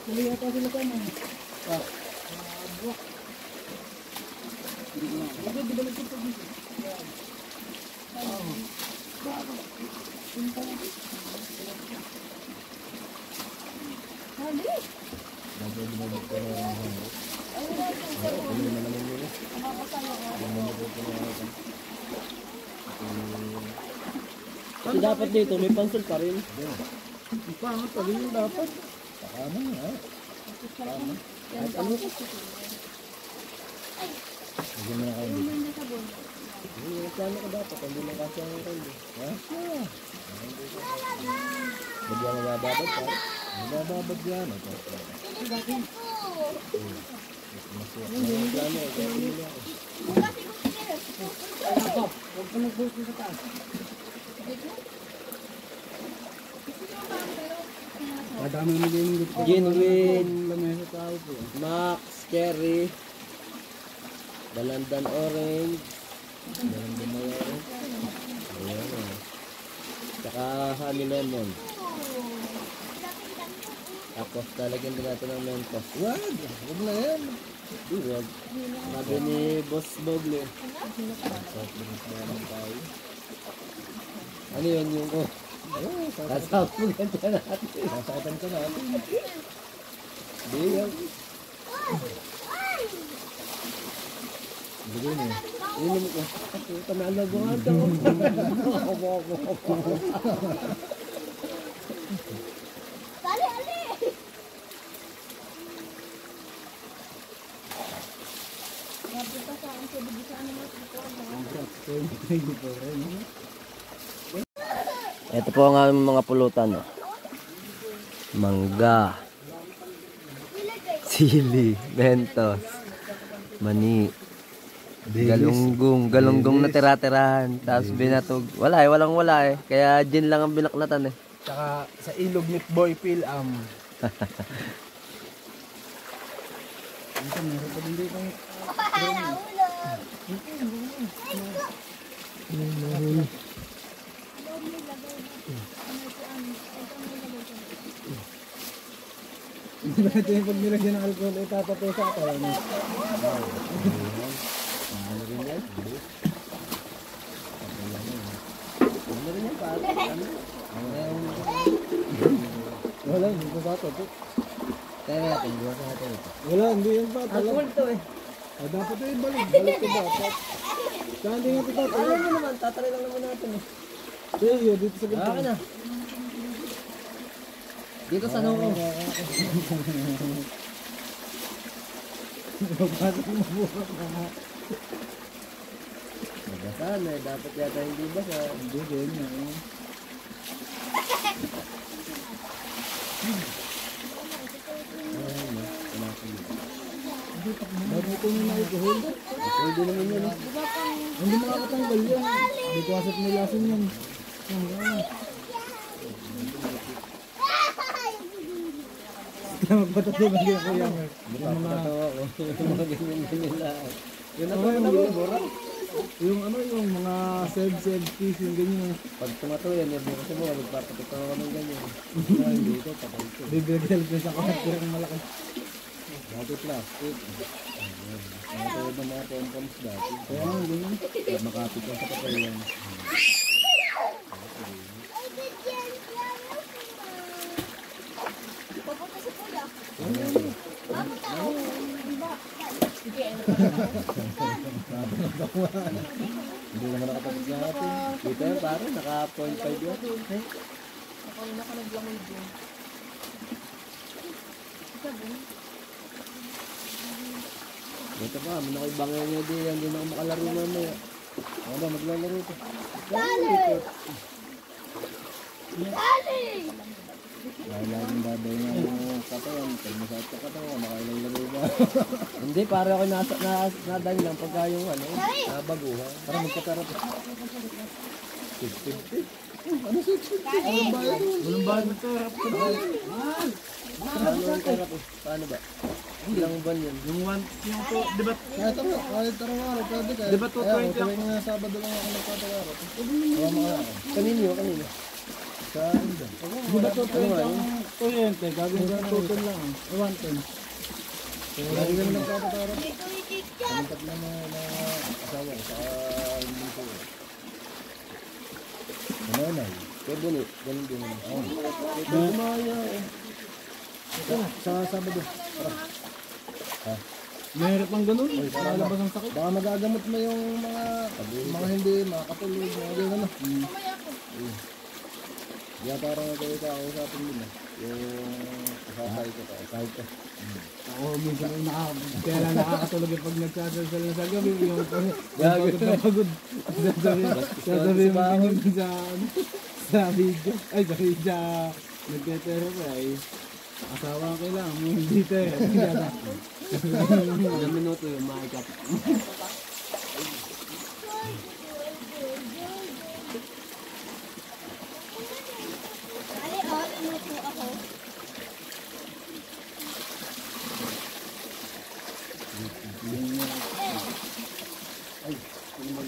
Tuloy ata sila ka na. Kasi dapat dito, may pansol pa rin. Pangat pa rin yung dapat. Ano nga? At ano? Lagyan mo na kayo dito. Plano ko dapat, hindi na kasi ang kayo. Ha? Ba't yan nabababad pa? Nabababad yan. Plano, kaya pinili ako. Huwag ka nag-post sa taas. Madami mo din yung Genuine, lamesa tao po. Max, Cherry, Dalandan Orange, Dalandan na orange. Ayan o. Tsaka honey lemon. Tapos talagyan din natin ng mentos. Wag! Huwag na yan. Huwag. Sabi ni Boss Bogle. Ano yun yung ko? Sasapugan ka natin. Sasakatan ka natin. Di yan. Bigay mo. Inom ko. Puta na alaguhan ka ko. Ito po ang aming mga pulutan. Oh. Mangga, sili, mentos, mani, galunggong na tira-tirahan, tapos binatog. Wala eh, walang wala eh. Kaya gin lang ang binaknatan eh. Tsaka sa ilog ni Boy Phil Ito meron pa din dito. Ito yung pag nilagyan ng alcohol, itatapos sa ato. Ano rin yan? Ano rin yan? wala, hindi ko sa ato. Kaya natin, buwas natin ito. Wala, hindi yung bata. Alcohol to eh. Dapat yung balik ko dapat. Kaya hindi nga ito tatalog. Alam mo naman, tatry lang naman natin eh. Sige, dito sa ganda. Akin na. Dito sa noo. Mabasag mo bukas na. Mabasan eh, dapat yata hindi basa. Hindi din nga. Bago ko nyo na alcohol. Hindi naman yun eh. Hindi makakatanggal yan. Hindi ko asap nilasin yan. Kaya magpatatugan din ako yan. Hindi pa patatawa ko. Mga ganyan lang. Yun ako yung yung ano yung mga save piece yung ganyan. Pag tumato yan, bukas mo, magpapatatawa ka ng ganyan. Dito, patay ko. Bibigyan ko sa kahat ng malaki. Dati plastic. Mga tulad ng mga pom-poms dati. Kaya nga ganyan. Pag makapit lang sa patay yan. Hindi naman nakatapos natin. Dito yan pare, naka 0.5 yan. Naka-naglamay din. Dito pa, may nakibangay niya din yan. Hindi na ako makalaro mamaya. Ako ba, maglalaro ito. Dahil laging babay nga yung katawan. Pag masakit ka katawan, makailang laro ba? Hindi, pare ako nadang lang pagka yung nabaguhan. Para magkakarap. 650? Ano 650? Walang bayad doon. Walang bayad ng pera. Paano ang karap? Paano ba? Ilang buwan yun? Yung one, yung to, di ba? Kahit ako, kahit araw-araw, pwede ka. Di ba 220 Kaya, ako? tuwing nga Sabado lang ako nagpapagarat. Kanino? Kanino? Sa Inda. Di ba 220 ang Kuryente, gagawin ko ng tutol lang. 110. Lagi kami nagpapatarap. Kamuntat na na asawa ko sa hindi ko. Nanay. Kaya bunit, ganun din. Kumaya eh. Sa Sabado. Mahirap ang ganun. Lalabas ang sakit. Baka magagamot mo yung mga hindi makakatulog, mga gano'n na. Kaya parang kayo kakausapin din eh. Yung kasasay ko, kasasay ko. Ako minsan kaya lang nakakatulog yung pag nagsasasal na sa gabi. Yung pagod na pagod. Sasabihin mo ganyan sa sa video. Ay, sa nagtetero pa ay asawa ang kailangan mo hindi tayo. Ilang minuto yung maikap.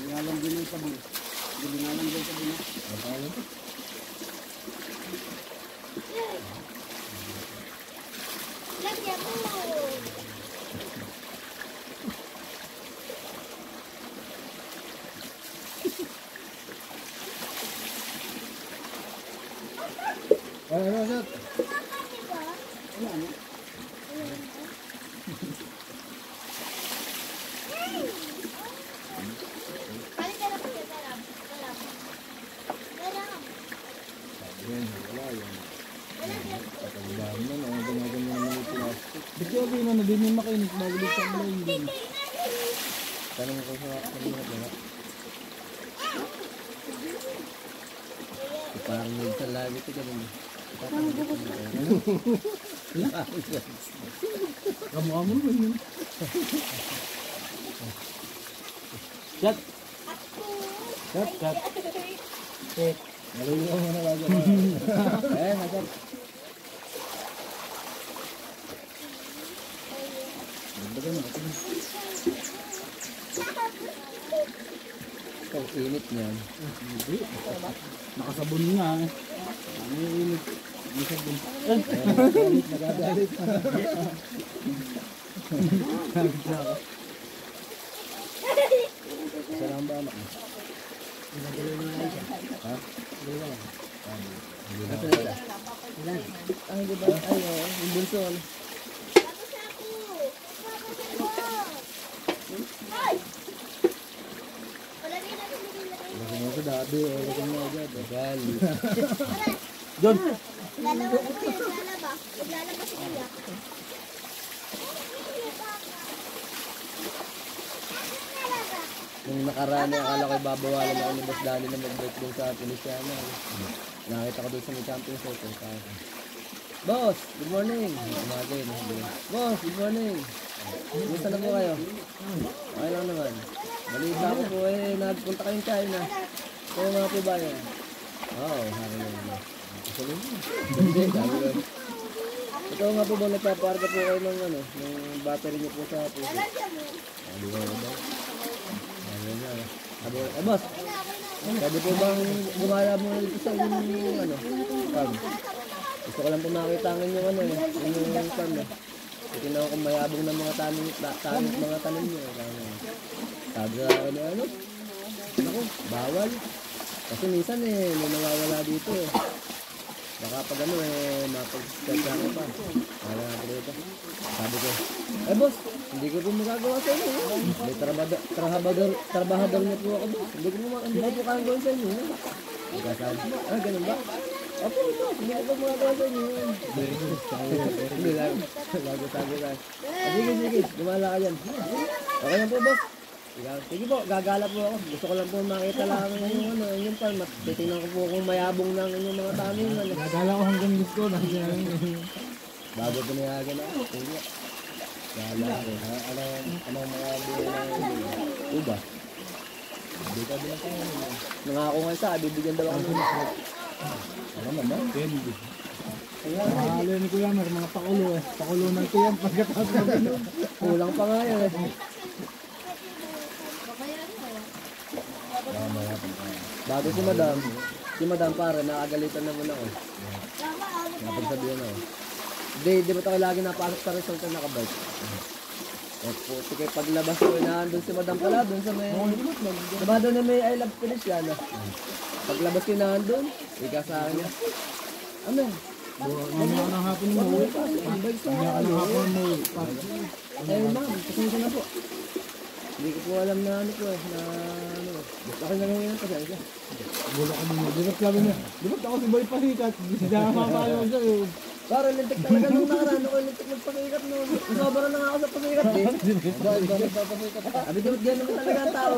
Ngalang din yung sabon. Ngalang din yung sabon. Lagyan mo. Ano, sir? Balik ka na po siya, Talab. Talab. Talab. Yan, wala yan. Patandaan na, gumagano naman yung plastic. Ba't yung sabihin mo na din yung makinis bago din sa malayin? Tanong ko sa kanina ba? Parang minsan lagi ito ganun. Kamukha mo naman yun. Shut! Shut! Shut! Naliligaw mo na lagi. Nasaan? Dagdagan mo. Ang init niyan. Hindi. Nakasabon nga eh. Ano yung init? Yung sabon. Nagagalit. Nagagalit na ako. Isa lang ba anak mo? Ha? Ay, di ba? Ay, oo. Yung bunso. ano? Tapos ako. Ay! Wala rin natin nilagay. Lagi mo sa dabi o lagi mo agad. Tagal. John! Lalaba ko yun, lalaba. Lalaba si Kuya. Nung nakaraan na akala ko babawalan ako ni Boss Danny na mag-break doon sa Feliciana. Nakita ko doon sa may camping site. Boss, good morning. Umaga yun. Boss, good morning. Gusto na po kayo? Okay lang naman. Balita ko po eh, nagpunta kayong China. Kaya mga po ba yun? Oo, sabi ko. Sabi ko. Hindi, sabi ko. Ito nga po ba nagpaparga po kayo ng ano, ng battery niyo po sa puso? Sabi ko ba? Sabi niya. Sabi ko, boss, pwede po bang gumala mo dito sa inyong ano, farm? Gusto ko lang po makita ang inyong ano, yung farm eh. Tingnan ko mayabong ng mga mga tanim niyo. Sabi sa akin, ano? Naku, bawal. Kasi minsan eh, may nawawala dito eh. Baka pag ano eh, mapag-start ako pa. Wala natin dito. Sabi ko, boss, hindi ko po magagawa sa inyo. May trabahador niyo po ako, boss. Hindi ko po kayang gawin sa inyo. Sabi, ganun ba? Opo, boss, hindi ko po magagawa sa inyo. Hindi lang. Bago sabi ka. Sige, gumala ka dyan. Okay lang po, boss. Sige po, gagala po ako. Gusto ko lang po makita lang yung ano, yung farm. Titingnan ko po kung mayabong ng inyong mga tanim. Gagala ko hanggang gusto. Bago pinayagan ako. Sige. Gala ko. Anong mga buhay Uba. Hindi ka din ako. Nangako nga sa, bibigyan daw ako. Ano naman? Candy. Mahalo ni Kuya Mer, mga pakulo eh. Pakulo ng tiyang pagkatapos ng ganun. Kulang pa nga yun eh. Bago si madam pare, nakagalitan naman ako. Napagsabihan ako. Di ba tayo lagi napasok sa resort na nakabike? Eh, puti kayo paglabas ko na doon si Madam pala, doon sa may... Diba doon na may I Love Feliciana? Paglabas ko na doon, ika sa akin niya. Ano? Mamaya ng hapon mo. Bike sa Mamaya ng hapon mo. Eh ma'am, pasensya na po. Hindi ko po alam na ano po eh, na ano. Basta akin na lang yun, pasensya. Gulo ka din mo. Di ba't sabi niya, di ba't ako si Boy Pasikat? Di na mapakayo siya yun. Parang lintik talaga nung nakaraan ako, lintik magpasikat noon. Sobra na nga ako sa pasikat eh. Sabi di ba't ganun naman talaga ang tao,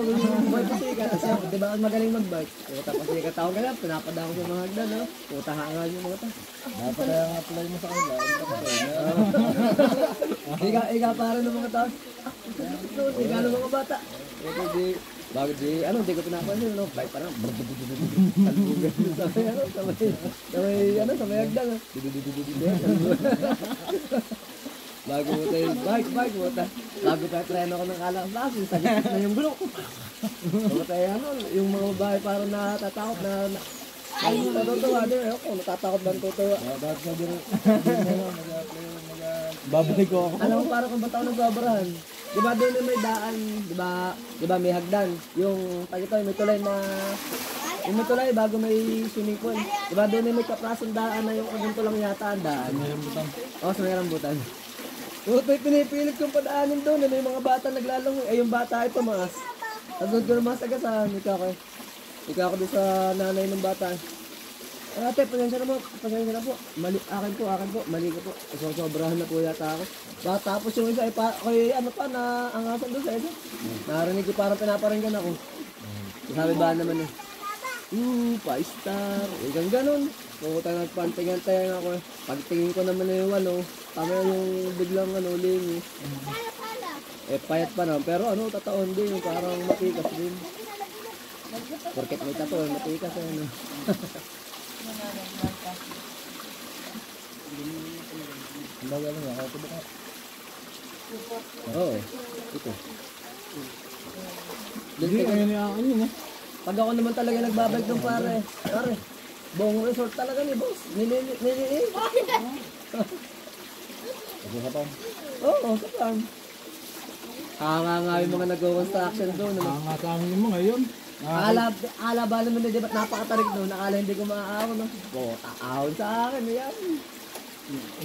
boy pasikat. Kasi di ba magaling mag-bike? Puta pasikat ako kaya, pinapada ako sa mga hagdan, no? Puta hangal yung mga ta. Dapat kaya nga apply mo sa kanila. Ika para ng mga tao. Ika ng mga bata. Bago di, ano, di ko pinapansin, no? Bike parang salbugan sa may, ano, sa may hagdan, no? Bago mo tayo, bike mo tayo. Bago tayo treno ko ng kalakas, sagit na yung gulok. Bago tayo, ano, yung mga babae parang natatakot na ay, natutuwa din, ako, natatakot ba ang tutuwa? Dapat na din. Babalik ko ako. Alam mo, parang kung ba't ako nagbabrahan? Diba doon na may daan, diba may hagdan, yung tagito, may tulay na, yung may tulay bago may swimming pool. Diba doon na may kaprasong daan na yung ganito lang yata ang daan. Oo, sa may rambutan. May pinipilit kong padaanin doon, may mga bata naglalangoy, ay yung bata ay tumaas. Tapos ko naman sagasan, ikaw ako doon sa nanay ng bata. Ate, pasensya na po. Akin po, mali ko po. Sobrahan na po yata ako. Tapos yung isa, ano pa, naangasan doon sa isa. Narinig ko parang pinaparinggan ako. Sabi ba naman eh, 5-star, hanggang ganun. Pumunta nagpantingan-tingan ako eh. Pagtingin ko naman yung tama yung biglang lingi. Payat pa naman, pero tataon din, parang matikas din. Porket may tato, matikas ano. Baga ano nga, ako ba ka? Oo, ito. Hindi, ayun yung akin yun, Pag ako naman talaga nagbabike ng pare, buong resort talaga ni boss. Nililiit. Ako ka pa. Oo, kapag. Nga yung mga nag-construction doon. Nga sa amin yung mga yun. Akala ba naman na diba't napakatarik doon, akala hindi ko maaahon. Aahon sa akin, yan.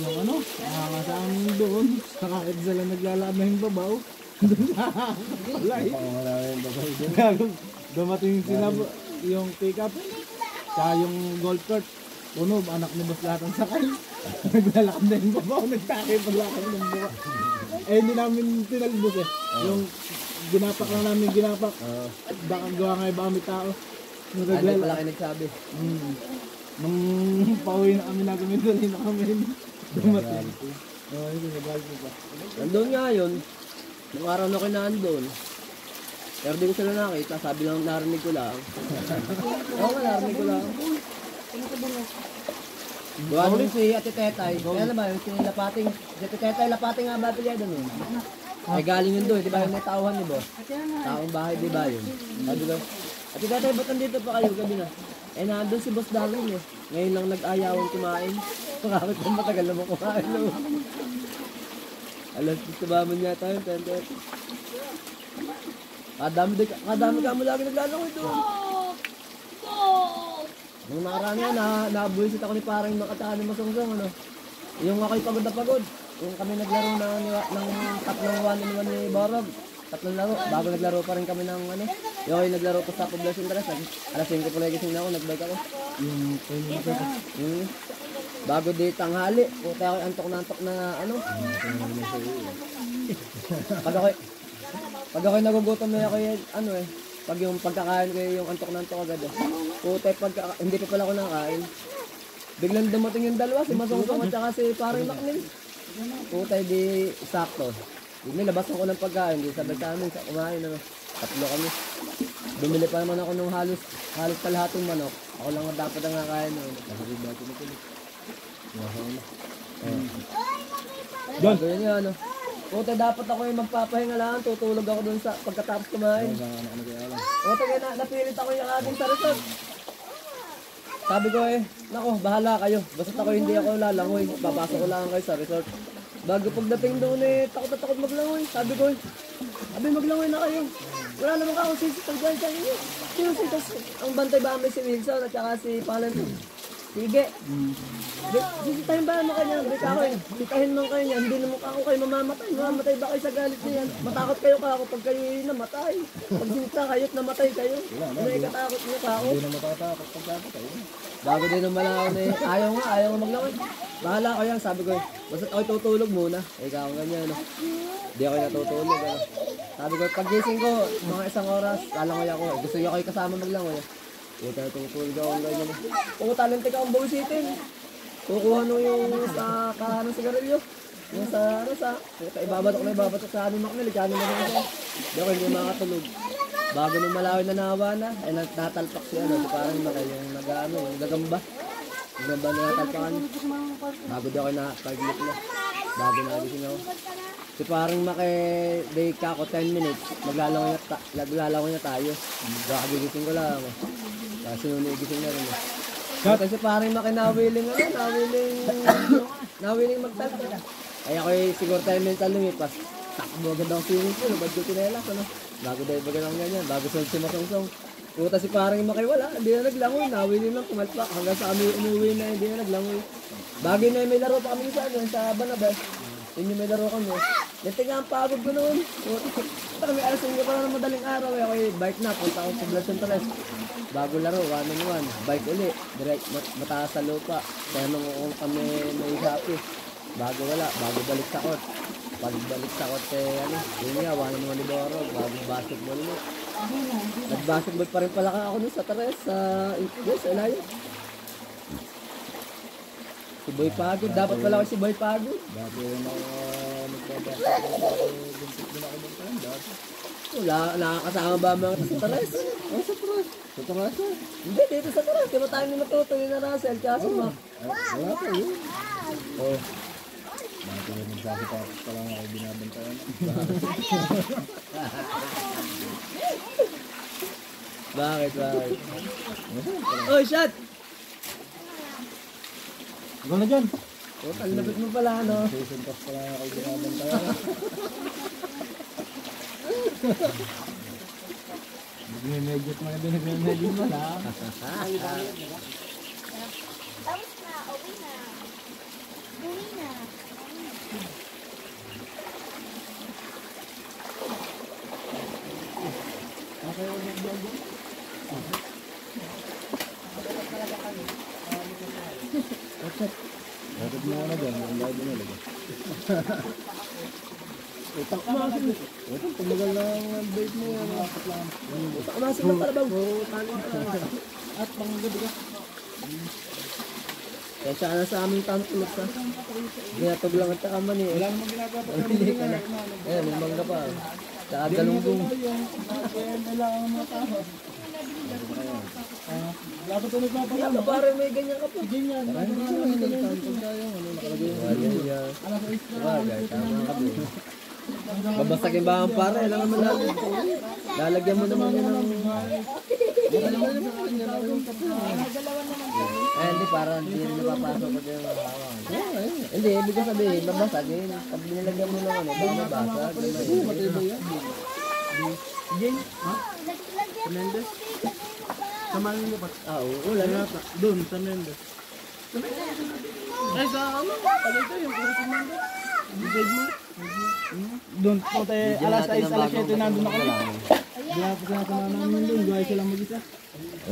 Yung nga sa amin doon. Nakakit sila naglalakad na yung babaw. Walay. Pangalan ba kayo? Dumating sila yung pick-up. Tsaka yung golf cart. Puno, anak ni Boss lahat ang sakay. Naglalakad na yung babaw, nagtakay paglakad ng buka. Hindi namin tinalbos eh. Yung ginapak lang namin ginapak. At baka gawa nga iba kami tao. Nung Ano naglalakad. pala kayo nagsabi? Nung pauwi na kami nagkamidali na kami. Dumating. Hindi nagalit pa. Nandun nga yun. Nung araw na ko nandun. Pero di ko sila nakita, sabi lang narinig ko lang. Oo nga, narinig ko lang. Gawa nung si Ate Tetay. Kaya na ba yun, si Ate Tetay Lapating nga ba pala doon yun? Ay galing yun doon, di ba yung may tauhan ni Boss? Taong bahay, di ba yun? Sabi ko, Ate Tetay, ba't nandito pa kayo? Gabi na. Nandun si Boss Darwin eh. Ngayon lang nag-ayawan kumain. Bakit kung matagal naman kumain no? Alas, gusto ba mo niya tayo, 10:30. Kadami ka mo lagi naglalakad doon. Nung nakaraan yan, nabuisit ako ni parang makatahan ni Masungsong, Yung ako'y pagod na pagod. Yung kami naglaro ng tatlong 1-in-1 ni Borog. Tatlong laro. Bago naglaro pa rin kami ng Yung ako'y naglaro pa sa Poblacion Tres. Alas 5 po lang gising na ako, nagbike ako. Bago di tanghali. Puta ako'y antok na Pag ako'y nagugutom na ako'y pag yung pagkakain ko yung antok na antok agad Puta hindi pa pala ako nakain. Biglang dumating yung dalawa, si Masungsong at saka si Paring Macnil. Puta di sakto. Nilabasan ko ng pagkain, di sabay sa amin sa kumain Tatlo kami. Bumili pa naman ako ng halos kalahating manok. Ako lang ang dapat ang nakain Kasi ba ito nito. Doon. Ganyan yan Puta dapat ako yung magpapahinga lang, tutulog ako dun sa pagkatapos kumain. Puta kaya napilit ako yung ating sa resort. Sabi ko nako, bahala kayo. Basta ako hindi ako lalangoy. Papasok ko lang kayo sa resort. Bago pagdating doon takot na takot maglangoy. Sabi ko maglangoy na kayo. Wala naman ako sisitag dyan sa inyo. Sino sitas? Ang bantay ba kami si Wilson at saka si Palen? Sige. Sisitahin ba naman kanya? Sisitahin man kayo niya. Hindi naman ako kayo mamamatay. Mamamatay ba kayo sa galit niya? Matakot kayo ka ako pag kayo namatay. Pag sinita kayo at namatay kayo. Ano yung katakot niyo ka ako? Hindi na matatakot pag kapatay. Bago din naman ako ayaw nga maglangoy. Bahala ko yan, sabi ko basta ako'y tutulog muna. Ikaw ang ganyan, no? Hindi ako natutulog, ano? Sabi ko, pag-gising ko, mga 1 oras, lalangoy ako. Gusto niyo kayo kasama maglangoy. Puta, tutulog ako ang ganyan. Kung talente ka ang buwisitin. Kukuha nung yung sa kahan ng sigarilyo. Yung sa, puta, ibabatok sa aning maknil. Kano na rin ako. Hindi makatulog. Bago nung malawin na nawa na, natalpak si parang yung yung gagamba. Gagamba na natalpakan. Bago di ako nakapaglit na. Bago nagising ako. Si parang day ka ako 10 minutes, maglalangoy na tayo. Kakagigising ko lang. Kasi nung nagising na rin. Kasi parang nawiling magtalpak. Ay ako'y siguro 10 minutes ang lumipas. Takbo agad ako swimming pool, ba't ko tinelas, Bago dahil baga lang ganyan, bago si Masungsong. Puta si parang makaiwala, hindi na naglangoy, nawilin lang kumalpak. Hanggang sa kami umuwi na, hindi na naglangoy. Bagay na may laro pa kami sa Banabas. Yun yung may laro kami. Dati nga ang pagod ko noon. Puta kami alas nga pa ng madaling araw. Ako bike na, punta ako sa Blas Centrales. Bago laro, 1-on-1. Bike uli, direct mataas sa lupa. Kaya nung kami may happy. Bago balik sa court. Pagbalik sa kote, yun nga, 1-on-1 ni Boro, bagong basketball mo. Nag-basketball pa rin pala ako nun sa Tares, sa Elayo. Si Boy Pagod, dapat pala ako si Boy Pagod. Dati yung nagbabasketball, buntik din ako ng time, dati. Wala, nakakasama ba mga sa Tares? Sa Taras? Sa Taras? Hindi, dito sa Tares, di ba tayo ni Matuto, yun na Russell, tsaka si Mac. Wala pa yun. Oh. Bakit yung nagsasatakot pa lang ako binabantayan? Bakit? Oh, shot! Ikaw na dyan. Oh, talabit mo pala, Susuntas pa lang ako binabantayan. Nagme-medyo mo na din, nagme-medyo mo na. Tapos na, uwi na. Uwi na. Bakit mo na dyan? Ang lahat na lagay. Utak masin. Utang, tumagal na ang bait mo yan. Utak masin na pala bang? At panggabi ka. Kaya sana sa aming tantulog sa. Ginatog lang at takaman eh. Wala namang ginagawa pa. Pili ka na. Ayan, may mangga pa. Sa galunggong. Kailangan mga tao. Wala pa ito nagpapagod. Kaya ka parang may ganyan ka pa. Ganyan. Hindi sila nagtantog tayo. Ano nakalagay yung Bagay, tama ka po. Babasagin ba ang pare? Alam naman natin. Lalagyan mo naman yun ng... Eh, hindi, parang hindi rin napapasok pag yung hawang. Hindi, ibig ko sabihin, babasagin. Pag binilagyan mo ng baka mabasag. matibay yan. Jing? Ha? Mendes? Sa Manilipat? Oo, wala na. Doon, sa Mendes. Ay, sa ano? Palito yung puro sa Mendes. Bigay mo. Doon, puti, alas 6, alas 7, nandun ako. Di ako sinasama namin doon, gaya silang mag-isa.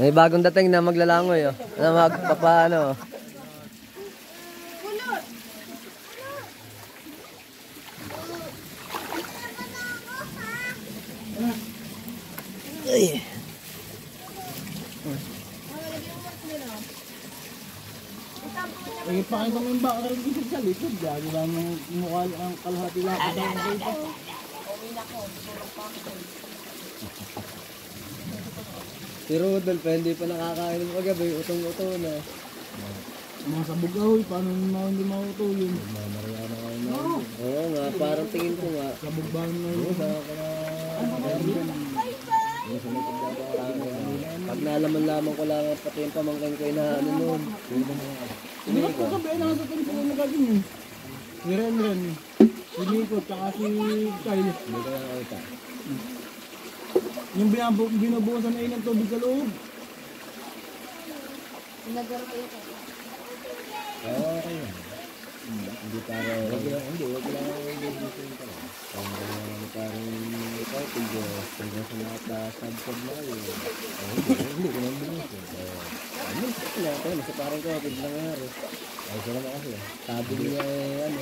May bagong dating na maglalangoy, oh. Na magpapaano. Ay. Eh, pakita mo yung bakal dito sa likod. Gagi lang yung mukha ang kalahati lang. Si Rudolph, hindi pa nakakain ng kagabi, utong-uto na. Mga sabog ahoy, paano hindi mauto yun? Mariana kayo na. Oo nga, parang tingin ko nga. Sabog ba na yun? Pag nalaman-laman ko lang pati yung pamangkin ko na ano nun. Hindi ko po sabi, nasa tayo po nagagin yun. Si Ren. Si Nico, tsaka si Kyle. Hindi ko lang nakita. Yung binubuhusan na ng tubig sa loob. Nagaro kayo ko. Oo, okay yan. Hindi para... Hindi, wag lang ang bubusin ka lang. Parang ikaw, tigos. Tigos sa mga sub-sub na kayo. Hindi ko lang bubusin. Ano? Kaya tayo, nasa parang kapit lang nga rin. Ay, siya naman kasi. Sabi niya ano,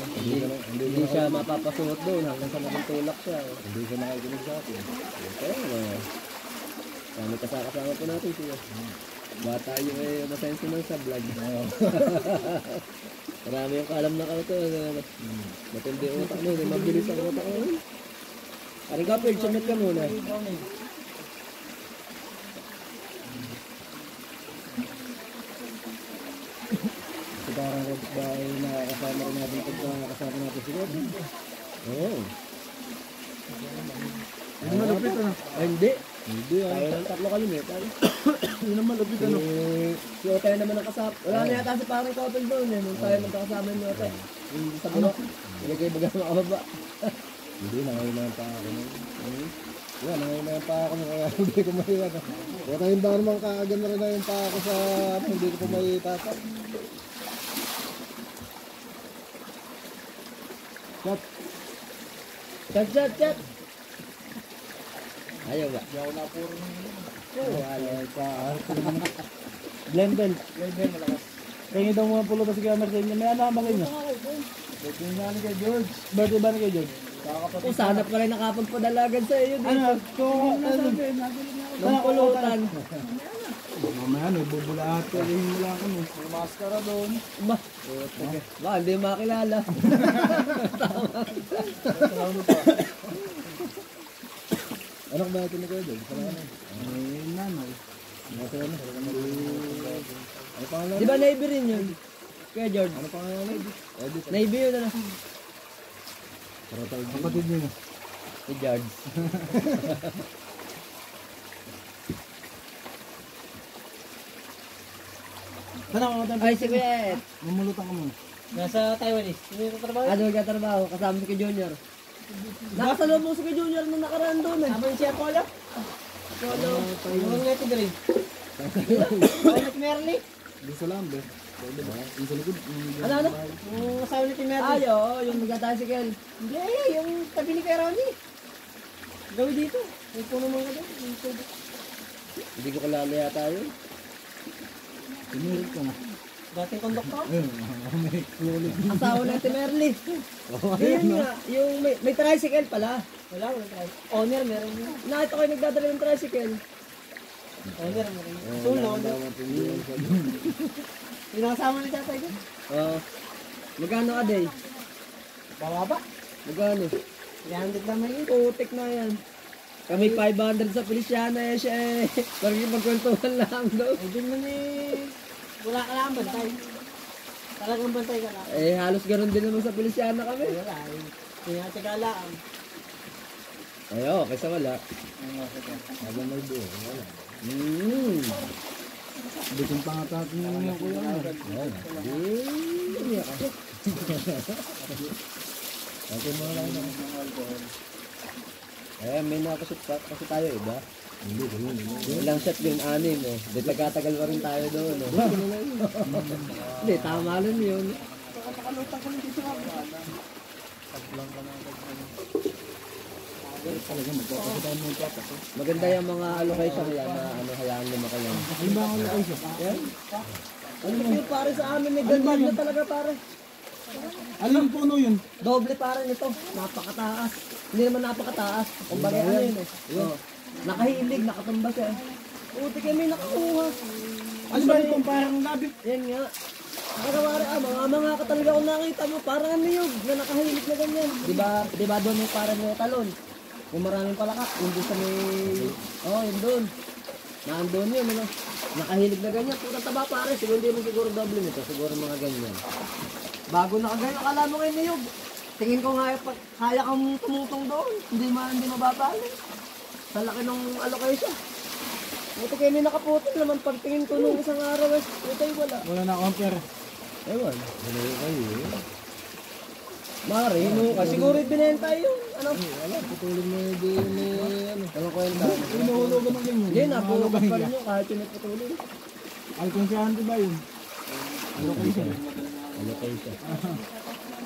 hindi siya mapapasuot doon hanggang sa magtulak siya. Hindi siya nakikinig sa atin. Kaya kami kasama po natin siya. Bata yung masenso ng sa vlog. Marami yung kalam na ka ito. Matindi yung utak mo. Mabilis ang utak mo. Parang kapil, sumit ka muna. Kasi parang bahay na kasama rin natin pag kasama natin si Gordon. Oo. Hindi malapit ano. Ay, hindi. Hindi Tayo ng tatlo kami eh. Hindi na malapit ano. Si Otay naman ang kasap. Wala na yata si parang couple doon eh. Nung tayo magkakasama ni Otay. Yung sa bulok. Hindi kayo baga makababa. Hindi, nangailangan pa ako. Wala, nangailangan pa ako kaya hindi ko maiwan. Wala yung ba naman kaagan na rin na yung pa ako sa hindi ko pa may tatak. Chat. Ayaw ba? Hindi ako napuro ng Oo, ayaw. Blendel. Malakas. Kaya daw mga pulo ba si Gamer sa inyo? May anak ba kayo? Birthday nga ni kay George. Birthday ba ni kay George? O sana pala nakapagpadalagan sa iyo dito. Ano? Nung pulutan. Mamaya no, bubulahat ka rin mula ka no. May maskara doon. Ba? Baka hindi makilala. Ano ba ito na kayo doon? Ay, nanay. Ano pangalan? Di ba Navy rin yun? Kaya George. Ano pangalan? Edit. Navy yun ano? Kapatid niyo na. Si George. Sana ako tayo. Ay, si Kuya Ed. Mamulutan ka muna. Nasa Taiwanese. Hindi ko trabaho. Ano nagkatrabaho? Kasama si Kuya Junior. Nakasalubong mo si Kuya Junior nung nakaraan doon eh. Aba yung siya Polo? Polo. Yung nga ito green. Ano si Merly? Di sa lambe. Yung sa likod. Ano? Yung asawa ni Merly. Ay, oo. Yung nagkatasikil. Hindi, yung tabi ni Kuya Ronnie. Gawin dito. May puno mo ka doon. Yung tubo. Hindi ko kilala yata yun. Tinirit ka na. Dating konduktor. Ayun, may kulit. Asawa na si Merly. Yun nga. Yung may tricycle pala. Wala, wala tayo. Owner, meron yun. Nakita ko yung nagdadala ng tricycle. Owner, meron yun. Suno, owner. Yung nakasama ni tatay ko. Oo. Magkano a day? Bababa. Magkano? 300 naman yun. Putik na yan. Kami 500 sa Feliciana eh siya eh. Parang magkwentuhan lang daw. Ay, din man eh. Wala ka lang bantay. Talagang bantay ka lang. Eh halos ganoon din naman sa Feliciana kami. Ay, wala. Tinatagalaan. Ay oo, kaysa wala. Habang may buo. Wala. Bitin pa nga tatin yung kuya. Okay mo lang na. Eh may nakashoot pa kasi tayo iba. Ilang shot yun, 6 eh. Di tagkatagal pa rin tayo doon. No? Hindi, tama rin yun. Maganda yung mga location yan na ano, hayaan nyo makayan. Ano ba ang location? Yan. Ano yun pare sa amin, may ganyan na talaga pare. Ano yung puno yun? Doble pare nito, napakataas. Hindi naman napakataas. Kung bagay ano yun eh. Oh. Nakahilig, nakatumba siya. Puti kami nakakuha. Ano ba yung parang labit? Yan nga. Nakakawari mga ka talaga kung nakita mo, parang ano yun, na nakahilig na ganyan. Diba doon yung parang yung talon? Yung maraming palakak, yung doon sa may... Oh, yun doon. Naandun yun, ano? Nakahilig na ganyan. Putang taba pare, siguro hindi mo siguro doble nito, siguro mga ganyan. Bago nakaganyan, akala mo ngayon niyog. Tingin ko nga, kaya kang tumutong doon. Hindi mababali. Sa laki ng allocation. Buti kayo may nakaputol naman pagtingin ko nung isang araw eh. Buti wala. Wala na compare. Ewan. Ano kayo eh? Mari, kasi siguro ibinenta yung ano. Wala, putulin mo yung di ano. Ano kwenta? Inuhulugan ng ganyan. Hindi, napulugan pa rin yun kahit yung nagputulin. Alkonsiyahan di ba yun? Allocation. Allocation.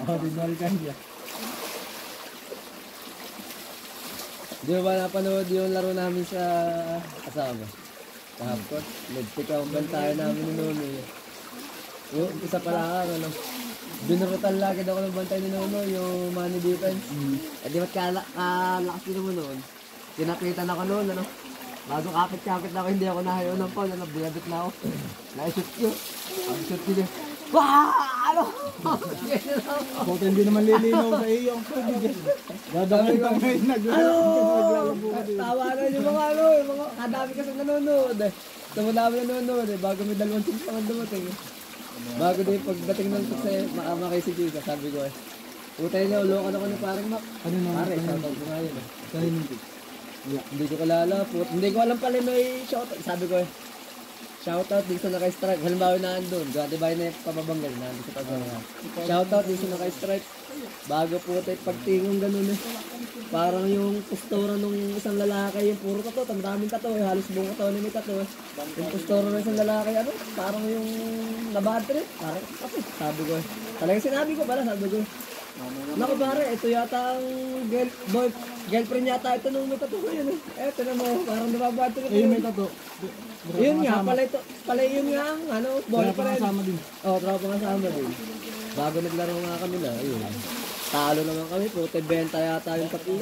Oh, di ba alkansya? Di ba napanood yung laro namin sa kasama? Kahapon. Nagtikaw ang bantayan namin ni Nono. Yung isa pala ano. Binurutan lagi daw ako ng bantay ni Nono, yung money defense. Eh di ba't kalakas din mo noon? Tinapitan ako noon, ano? Bago kapit-kapit na ako, hindi ako nahayo ng phone, ano? Binabit na ako. Na-shoot yun. Ang shoot yun. Wah! Ano? Buti hindi naman lilinaw sa iyo ang tubig. Dadamay ka ngayon naglalabo ka din. Tawanan yung mga ano, yung mga kadami kasi nanonood eh. Sa madami nanonood eh, bago may 2 chicks naman dumating eh. Bago din pagdating ng chicks eh, makay si Chica, sabi ko eh. Putay niya, ulokan ako ni parang Mac. Ano na? Pare, shoutout ko ngayon eh. Sa'yo ng tip. Hindi ko kalala, hindi ko alam pala may shoutout. Sabi ko eh, shoutout din sa naka-strike. Halimbawa na andun, gati ba na pababanggal na andun sa pagbangal. Shoutout din sa naka-strike. Bago po tayo pagtingong ganun eh. Parang yung postura nung isang lalaki, yung puro tato, tamdaming tato eh. Halos buong katawan may tato eh. Yung postura ng isang lalaki, ano, parang yung nabad trip. Parang, sabi ko eh. Talagang sinabi ko pala, sabi ko eh. Naku pare, ito yata ang girlfriend yata ito nung may tattoo ko yun eh. Eto na mo, parang nababad trip. Eh, may tato. Yun nga, pala yun nga ang ano, boyfriend. Kasama din. Oo, tropa kasama din. Bago naglaro nga kami na, ayun. Talo naman kami, puti benta yata yung tapi.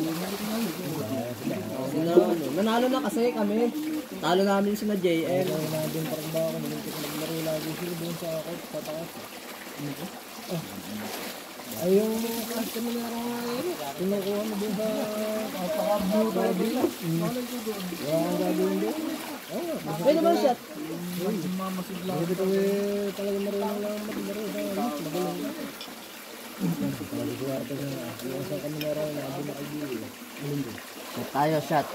Nanalo na kasi kami. Talo namin sina JL. Nandun parang ba ako, nalintik naglaro lagi sila doon sa ako, sa takas. Ay, yung customer na nga yun, kinukuha mo doon sa pagkablo, baby. Wala kang gagawin doon. Pwede ba shot? Hindi ko eh, talagang marunong lang maglaro sa magaling. Pagkakita na, yung sa kami na rin, abin na kaibigan. Shot tayo, shot.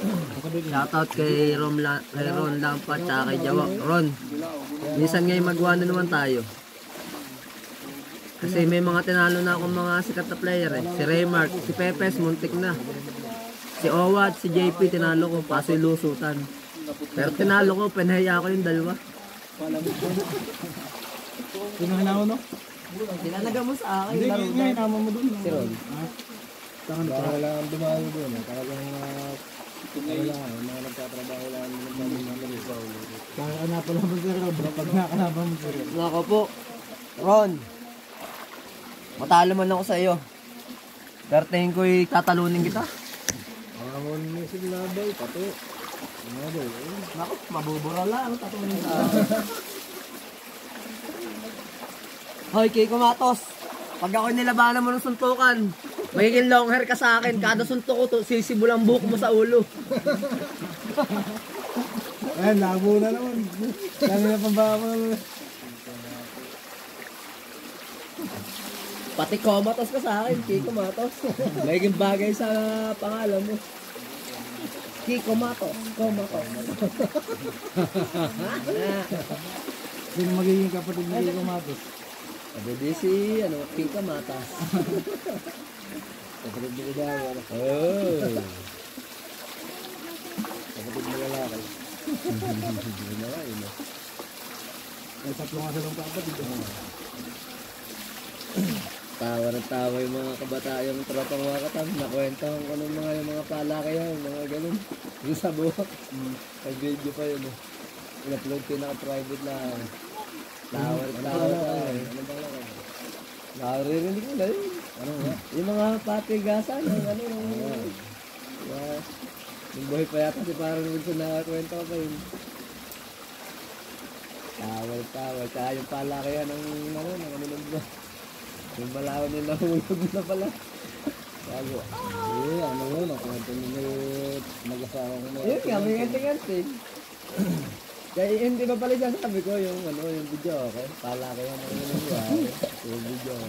Shoutout kay Ron Lampa at kay Jawak. Ron, minsan ngayon magawa na naman tayo. Kasi may mga tinalo na akong mga sikat na player eh. Si Raymark, si Pepes, muntik na. Si Owat, si JP, tinalo ko, paso yung lusutan. Pero tinalo ko, pinahaya ko yung dalawa. Pinahanaw no? Tinanaga mo sa akin. Hindi, laro ngayon na. naman mo dun. Si Ron. Baka wala kang dumalo doon eh. Talagang wala, mga nagtatrabaho lang ng pagmamali sa ulo. Kaya ka na pala mo sir Rob. Pag nakalaban mo sir Rob. Nako po. Ron, matalo man ako sa iyo. Darting ko'y tatalunin kita. Mga mo sige labay, pati. Labay, Nako, mabubura lang. Tatalunin sa akin. Hoy, Kiko Matos. Pag ako nilabanan mo ng suntukan, magiging long hair ka sa akin. Kada suntok ko, sisibulang buhok mo sa ulo. Ayan, labo na naman. Dami na pambaka mo naman. Pati Komatos ka sa akin, Kiko Matos. Magiging bagay sa pangalan mo. Kiko Matos, Komatos. Sino magiging kapatid ni Kiko Matos? Sabi si, Kiko Matas. kapatid mo daw. Oh. Kapatid mo lalaki. Ay, tatlo nga silang kapatid. Tawa ng tawa yung mga kabataan, yung tropang wakatam. Nakwentan ko ng yung mga palakayan, mga ganun. Yung sa buhok. Nag-video pa yun. In-upload ko naka-private lang. Tawa ng tawa tayo. Naririnig mo na yun. Ano nga? Yung mga patigasan, yung yung buhay pa yata si parang Wilson nakakwento pa yun. Tawa. Kaya yung palakayan ng ba? Yung malawan nila hulog na pala. Bago. Eh, ano yun? Ang kwento nyo mag-asawa ko na. Yun nga, may anting-anting. Kaya hindi ba pala siya sabi ko yung yung video ako. Palakayan ng nangyari. Yung video ako.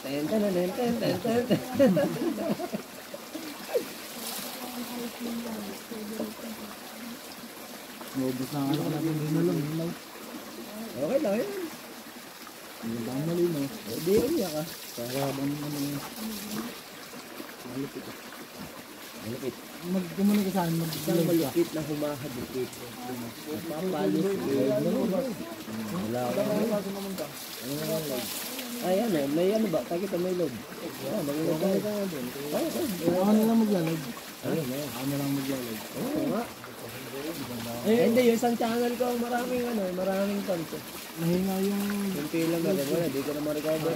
Ten. Naubos na ang anak natin din na lang. Okay lang yun. Hindi ba ang malinaw? Hindi yun niya ka. Para habang ano yun. Malupit. Malupit. Magkumunik ka saan? Isang malupit na humahagupit. Napapalis. Wala ka. Ay ano, may ano ba? Pakita may load. Yan, mag-load ka nga dun. Ay, Ako na lang maglalag. ayun na. Ako na lang maglalag. Oo nga. Eh, hindi, yung isang channel ko, maraming ano, maraming fans. Nahinga yung... Yung lang agad, wala, di ko na ma-recover.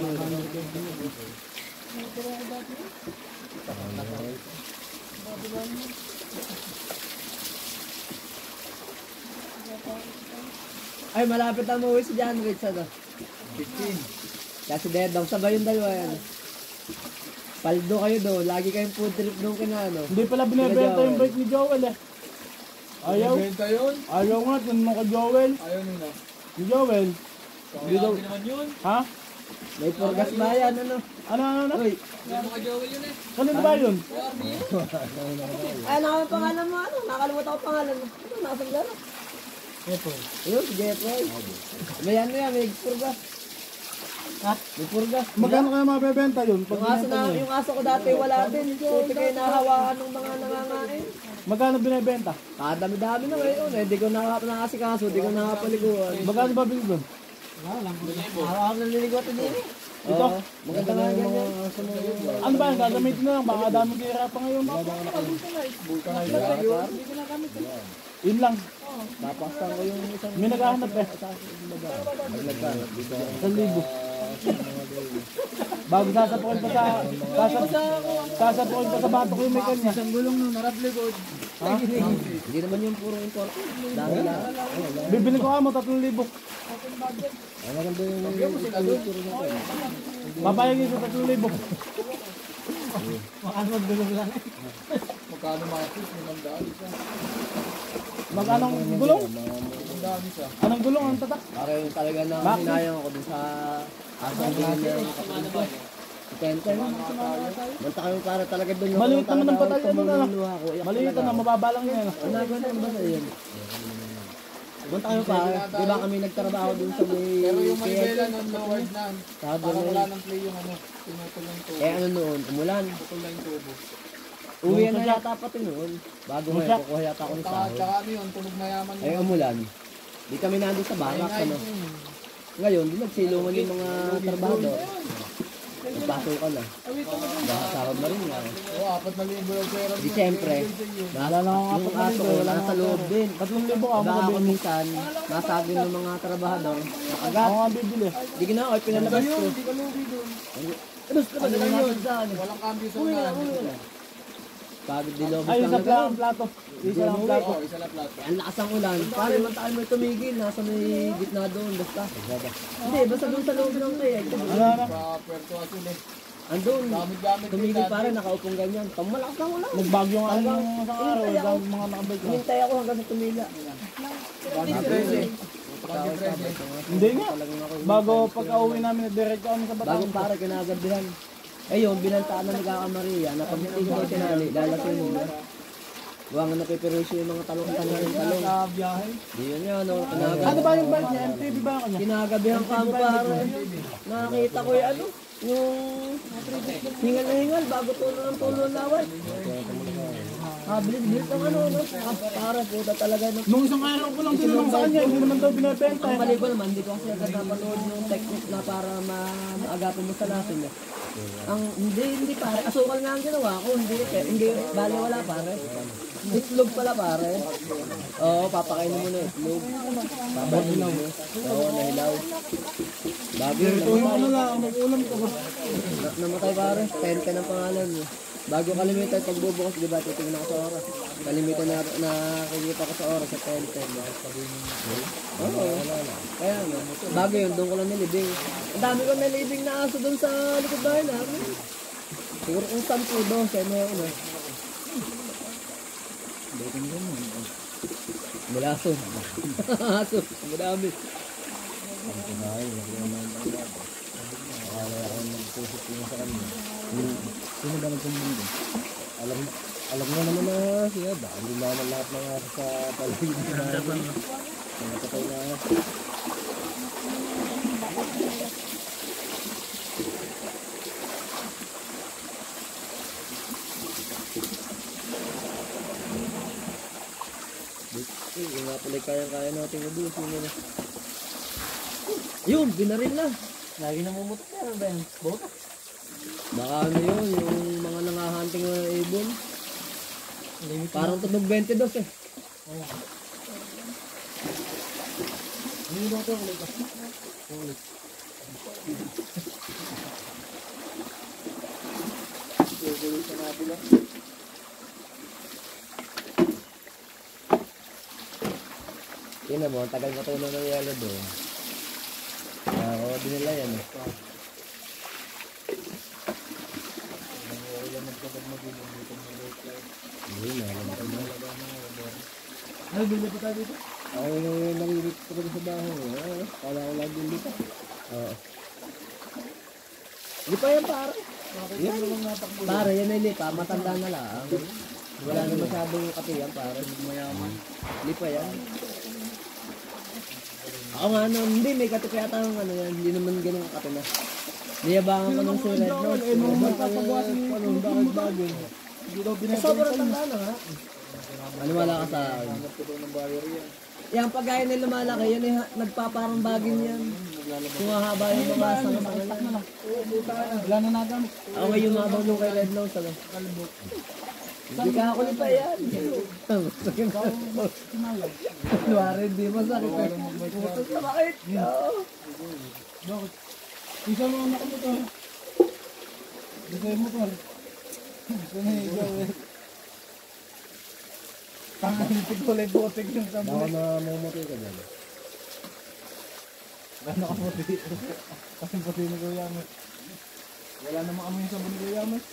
Ay, malapit na umuwi si John Rich, ano? 15. Kasi Dedong, sabay yung dalawa yan. Paldo kayo doon, lagi kayong food trip doon kina ano. Hindi pala binibenta yung bike ni Joel eh. Ayaw. Benta yun? Ayaw nga, tinanong ko Joel. Ayaw nila. Si Joel. Hindi daw. naman yun. Ha? May purgas ba yan, ano? Ano? Uy, Yung mga Joel yun eh. Kanino ba yun? ay, nakakang pangalan mo, ano? Nakalimutan ko pangalan mo. Ano, nakasang laro? Ayun, si Jeffrey. May ano yan, may purgas. Ha? May purgas. Magkano kaya mabebenta yun? Pag Yung aso, binenta niyo? yung aso ko dati wala din. Puti kayo nahawakan ng mga nangangain. Magkano binibenta? Kadami-dami na ngayon. Eh, di ko nakasikaso, di ko nakapaliguan. Magkano ba bili doon? Araw na niliguan din eh. Ito? Maganda nga ganyan. Ano ba? Gagamitin na lang. Baka dami kira pa ngayon. Yun lang. Papastan ko yung isang... May naghahanap eh. Nagkanap dito. 1,000. Bago sasapukin pa sa batok yung may kanya. Isang gulong na maraplikod. Ha? Hindi naman yung puro import. Dami lang. Bibili ko mo 3,000. Ay, maganda yung Papayagin sa 3,000. Makano magbulong lang. Magkano matis? 500 isa. Magkanong gulong? 500 isa. Anong gulong ang tatak? para yung talaga na hinayang ako dun sa asang din ng kapatid ko. Si Tenten. Manta kami para talaga dun yung... Maliit naman ang patalya nun ano. Ako, iyak Maliit talaga. na, mababa lang yan. Ano ganun ba sa yun? Punta kayo pa, di ba kami nagtrabaho dun sa may... Pero yung may PNP? bela nun, lowered na. Sabi Para na wala yun. nang play yung ano. Pinutol lang tubo. Eh ano noon, umulan. Putol lang yung tubo. Uwi na yata pati noon. Bago ngayon, kukuha yata ako ng sahod. Tsaka ano yun, tunog na yaman Ay umulan. Di kami nandun sa barak, ano. Ngayon, di nagsilungan yung mga trabahador. Nagpasukan na. Nakasahod na rin nga. Oo, 4,000 daw pera. Di siyempre, Wala lang ang yung aso ko, nasa loob din. 3,000 ka Baka ako makabili. minsan, nasagin ng mga trabahador. Nakagat. Ako nga bibili. Di ginawa, ay pinalabas ko. Hindi ka lugi doon. Ano ka ba nalaman sa ano? Walang cambio sa Uwi na, unahan. uwi na. Pagod di lobos Ay, lang isa na gano'n. plato. Isa lang plato. Oo, isa na plato. Ang lakas ng ulan. Pare, man tayo may tumigil. Nasa may gitna doon. Basta. Hindi, basta doon sa loob ng kaya. Wala na. Sa Puerto Azul eh. Andun. Gamit-gamit din Tumigil dati. pare, nakaupong ganyan. Pag malakas ng ulan. Nagbagyo nga Talagang yung isang araw. hinintay ako. Ang mga nakabike ko. Hinintay ako hanggang sa tumila. Hindi nga. Bago pagka-uwi namin, diretso kami sa Bago Batangas. pare, kinagabihan. Eh yun, binantaan na nagkakamaria. Napagdating ko tinali. Lalasin mo. Gawa nga napiperusyo yung mga talong. Biyahe. Di yun yan. Ano Kinagabihan. ba yung bike niya? MTV ba kanya? Kinagabihan ka mo pare. Nakakita ko yung ano. Yung hingal na hingal bago tulo ng tulo ng laway. Bilis-bilis ang ano. Para puta talaga. Nung isang araw ko lang tinanong sa kanya, hindi naman daw binibenta Ang eh. mali ko naman, hindi ko kasi agad napanood yung technique na para maagapan mo sa lasin. Ang hindi pare, asukal nga ang ginawa ko, hindi bali wala pare. Itlog pala pare. Oo, papakainin mo na itlog. Papakainin mo. Oo, nahilaw. Bago yun, Ano lang, mag-ulam ko ba? namatay pare, Tenten ang pangalan mo. Bago kalimitan, pagbubukas, di ba, titignan ako sa oras. Kalimitan na nakikita ko sa oras sa Tenten. Oo, kaya nga. Bago yun, doon ko lang nilibing. Ang dami ko nilibing na aso doon sa likod bahay namin. Siguro kung 10, 12, may una. Mulaso. Aso, madami. Sino ba nagkumbong doon? alam mo naman na siya, dahil hindi naman lahat ng aso sa paligid na nakatay na aso. Yung nga pala kaya natin ubusin yun. Yun, binaril na. Lagi namumutot yan. Ano ba yan? Bota? Baka ano yun, yung mga nangahanting ng ibon. Parang tunog 22 eh. Ano yung ito? Ulit ka. Ulit. Ulit sa nabila. Yun na mo, ang tagal matunan ng yelo doon. Kaya ako din nila yan eh. Hindi na, alam ko na. Ano, bili pa tayo dito? Ako yung nangilit ko rin sa baho. Kala ko lagi dito. Oo. Hindi pa yan pare. Yan lang natakbo. Pare, yan ay lipa, matanda na lang. Wala na masyadong katiyan pare. Mayaman. Lipa yan. Ako nga ano, hindi may kati kaya tayong ano yan, hindi naman ganun kati na. Niyabangan ko ng si Red Nose. Eh, nung magpapagawa si ano, bakit bagay? Hindi daw Sobrang tanda na nga. Ano wala ka sa akin? Yung pagkaya na lumalaki, yan ay nagpaparang bagin yan. Kung hahaba yung mga sanga mga yan. Wala na nagamit. Ako ngayon mabang nung kay Red Nose. Hindi ka ako pa yan. Luwari, hindi masakit. Putos na bakit? Bakit? Isa mo ang nakamotor. Isa yung motor. Gusto na ikaw eh. Pangalit ko lang botek yung Baka sabon. na mamuti ka dyan. Wala nakaputi. Kasi puti ni Kuya Amos. Wala namang amoy yung sabon ni Kuya Amos.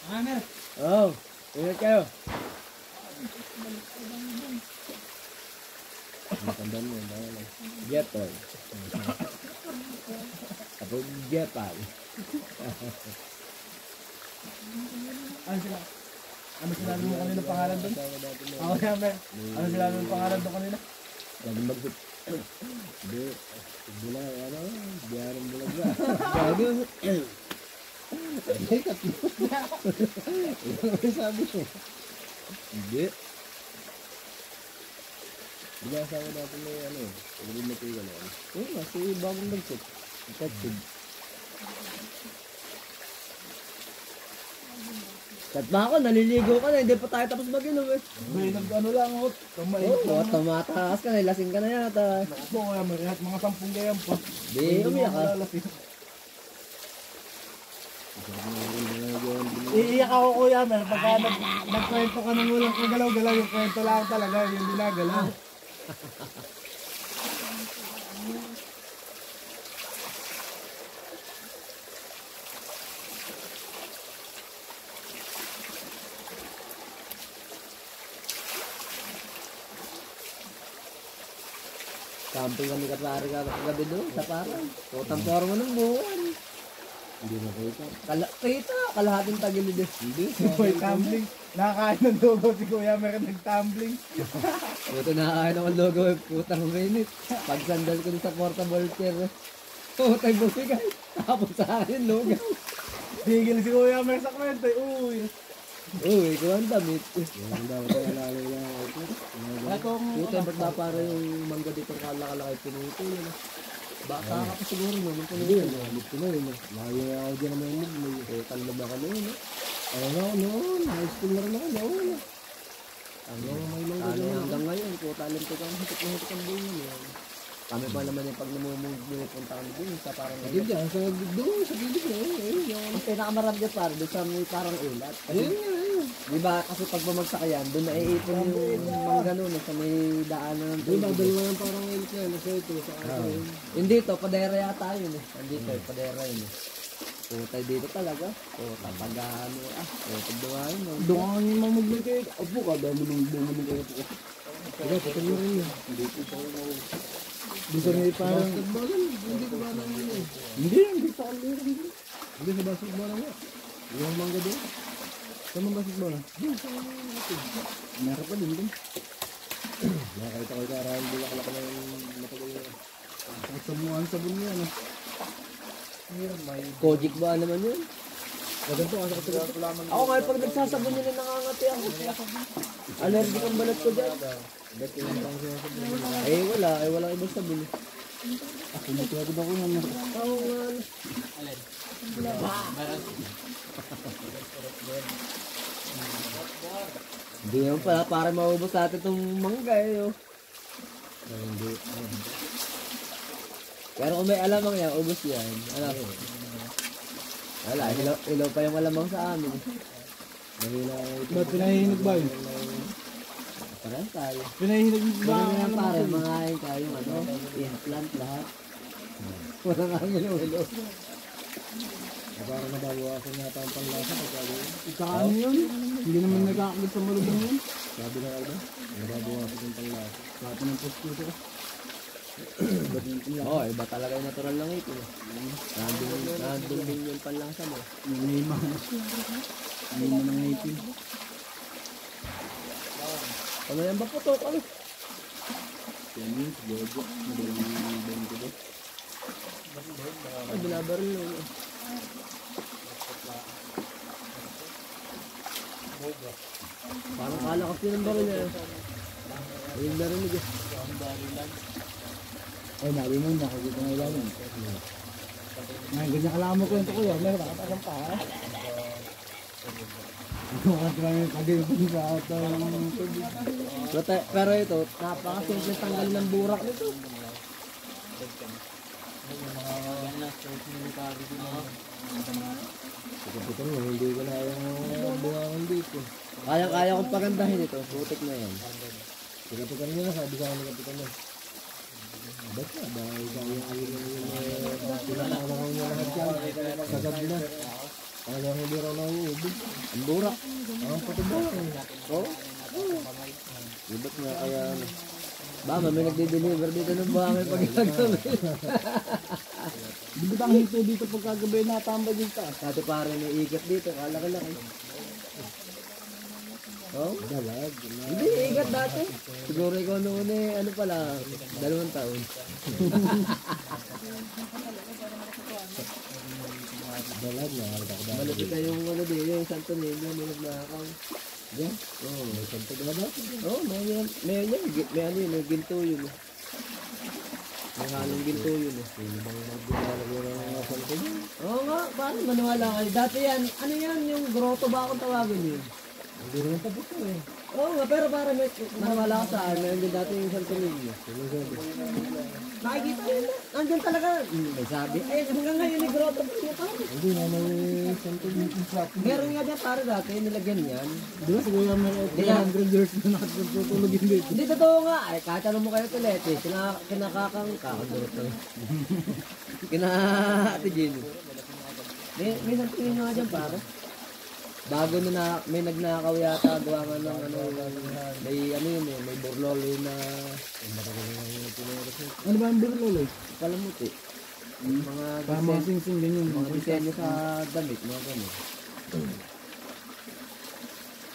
Ano? Oo, ingat kayo. Matandaan mo, baka Jetol. Ako Jepan. Ano sila? Ano sila mo kanina pangalan doon? Ako kaya may. Ano sila mo pangalan doon kanina? laging mag-fit. Hindi. Bulag, ano? Biyarang bulag na. Gago. Hindi, katlo. Ano yung sabi ko? Hindi. Binasawa natin na yung ano eh. Pagdating na tiga na ano. Oo, kasi bagong nag-set. Effective. Kat ba ako, naliligo ka na, hindi pa tayo tapos mag-inom eh. May nag-ano lang ako. Kamay. Oo, tumataas ka na, lasing ka na yata. Ako kaya may lahat mga 10 gayam pa. Di, umiyak ka. Iiyak ako Kuya Mer pagka nagkwento ka ng walang kagalaw-galaw, yung kwento lang talaga, yung ginagalaw. Camping kami kapari gabi doon, sa parang. Putang forma ng buwan. Hindi na kita. Kita, kalahating tagilid eh. Hindi. Boy, tumbling. Nakakain ng dugo si Kuya Mer nag-tumbling. Puto nakakain ako ng logo eh, putang minute. Pag sandal ko dun sa portable chair eh. Putang busigay. Tapos sa akin, logo. Tigil si Kuya Mer sa kwento. Uy. Uy, ikaw ang damit. Yung daw ko alala lang ako. Atong Puta, ba't ba para yung mangga dito kalaki pinuto yun eh. Bata ka pa siguro no, nung Hindi, pinuto. nalit ko na yun. Layo na ako dyan naman yung may Talo ba ka noon eh? ano na ako noon. High school na rin ako noon. Ano hanggang ngayon, puta alam ko kang hitik na hitik ang buhay yun. Kami pa naman yung pag numupunta kami dun sa parang Hindi dyan, sa doon, sa gilid na yun. Ayun, yun. ang pinakamarami dyan para doon sa may parang ulat. Kasi, Ayun nga, ayun. di ba kasi pag bumagsak yan, doon naiipon yung mangga noon sa may daanan ng Di ba, tubig. dalawa lang parang ilit na yun. Nasa ito, sa aso yun. Hindi to, padera yata yun eh. Andito, padera yun eh. Puta dito talaga. Puta pag ano puta dumahin mo. doon ang mamugli kayo. Apo ka, dami nung bumuli kayo po. Kaya, patay mo rin yun. Hindi ko pa ako. Gusto niya parang. Basketball, hindi ko ba naman yun. Hindi, hindi sa kalirang. Hindi sa basketball nga. Yung mangga doon. Saan mo basketball ah? Meron pa din dun. Nakakita ko yung karahan bulaklak na yung matagal na. Ang sabuhan sabon niya ano. Kojic ba naman yun? Ganito kasi ito. Ako nga pag nagsasabon yun na nangangati ako. Allergic ang balat ko dyan. Walang ibang sabon. Pinatiyagod ako ng Oo nga. Hindi naman pala para maubos natin itong mangga eh. Oh. Pero kung may alamang yan, ubos yan. Ano? Wala, ilaw pa yung alamang sa amin. Ba't pinahihinog ba yun? Parang tayo. Pinahihinog ba? Parang yan pare, mangain tayo ano, implant lahat. Walang angilo-ilo. Parang nababawasan yata ang panlasa pagkali. Saka ano yun? Hindi naman nagkakagod sa malubong yun. Sabi ng Alba, nababawasan yung panlasa. Sabi ng pusto ko. Oo, iba talaga yung natural lang ito. Nandun din yung panlasa mo. Lima. Lima ng 18. Ano yan ba putok? Ano? Tennis, gojo. Madalang 20 ba? Ay, binabaril na yun. Parang kalakas yun ang baril niya. Ayun narinig eh. Ay, nabi mo, nakikita na ilalim. Ngayon, ganyan kalama ko yung tukoy. Meron ka katasang pa, ha? Makatrang yung kagilipin sa auto ng tubig. Pero ito, napakasimple tanggalin ng burak nito. Pagkapitan mo, hindi ko na yung buwangan dito. Kaya kong pagandahin ito. Putik na yan. Pagkapitan mo na, sabi sa akin ng kapitan mo. Ba't na? Dahil sa yung pinakakalakan niya lahat yan. Sagad na. Kaya hindi raw na uubig. Ang burak. Ang patubak. Oo. Iba't nga kaya ano. Ba, may nagde-deliver dito ng buhangin pag ginagabi. Di ba ang hito dito pagkagabi natambay din taas? Dati pare may ikat dito, kalaki-laki. Oh? Dalag. Hindi, ikat dati. Siguro ikaw noon eh, ano pala, 2 taon. Dalag na. Malapit na yung ano din, yung Santo Niño, may nagnakaw. Diyan? Oo, may santo na ba? Oo, may yan, may ano yun, may ginto yun. May halong ginto yun eh. Hindi bang magbilalagay ng mga santo niya? Oo nga, paano maniwala kayo? Dati yan, ano yan, yung grotto ba akong tawagin yun? Hindi naman tapos ko eh. Oo nga, pero para may maniwala ka sa akin, mayroon din dati yung Santo Niño. Sino sabi? Nakikita yun, nandyan talaga. May sabi, ay hanggang ngayon yung grotto pa niya pa. Hindi na may santo niya. Meron nga dyan para dati, nilagyan yan. Di ba siguro may 300 years na nakatutulogin dito? Hindi totoo nga, ay kahit ano mo kayo tulet eh, kinakakang kakadurot na yun. Ate Jenny. May Santo Niño nga dyan para. Bago na may nagnakaw yata gawa nga ng ano, may ano yun eh, may burlolo na Ano ba ang birloloy? palamuti. Mga Para mga sing-sing din yun. mga disenyo sa damit, mga ganun.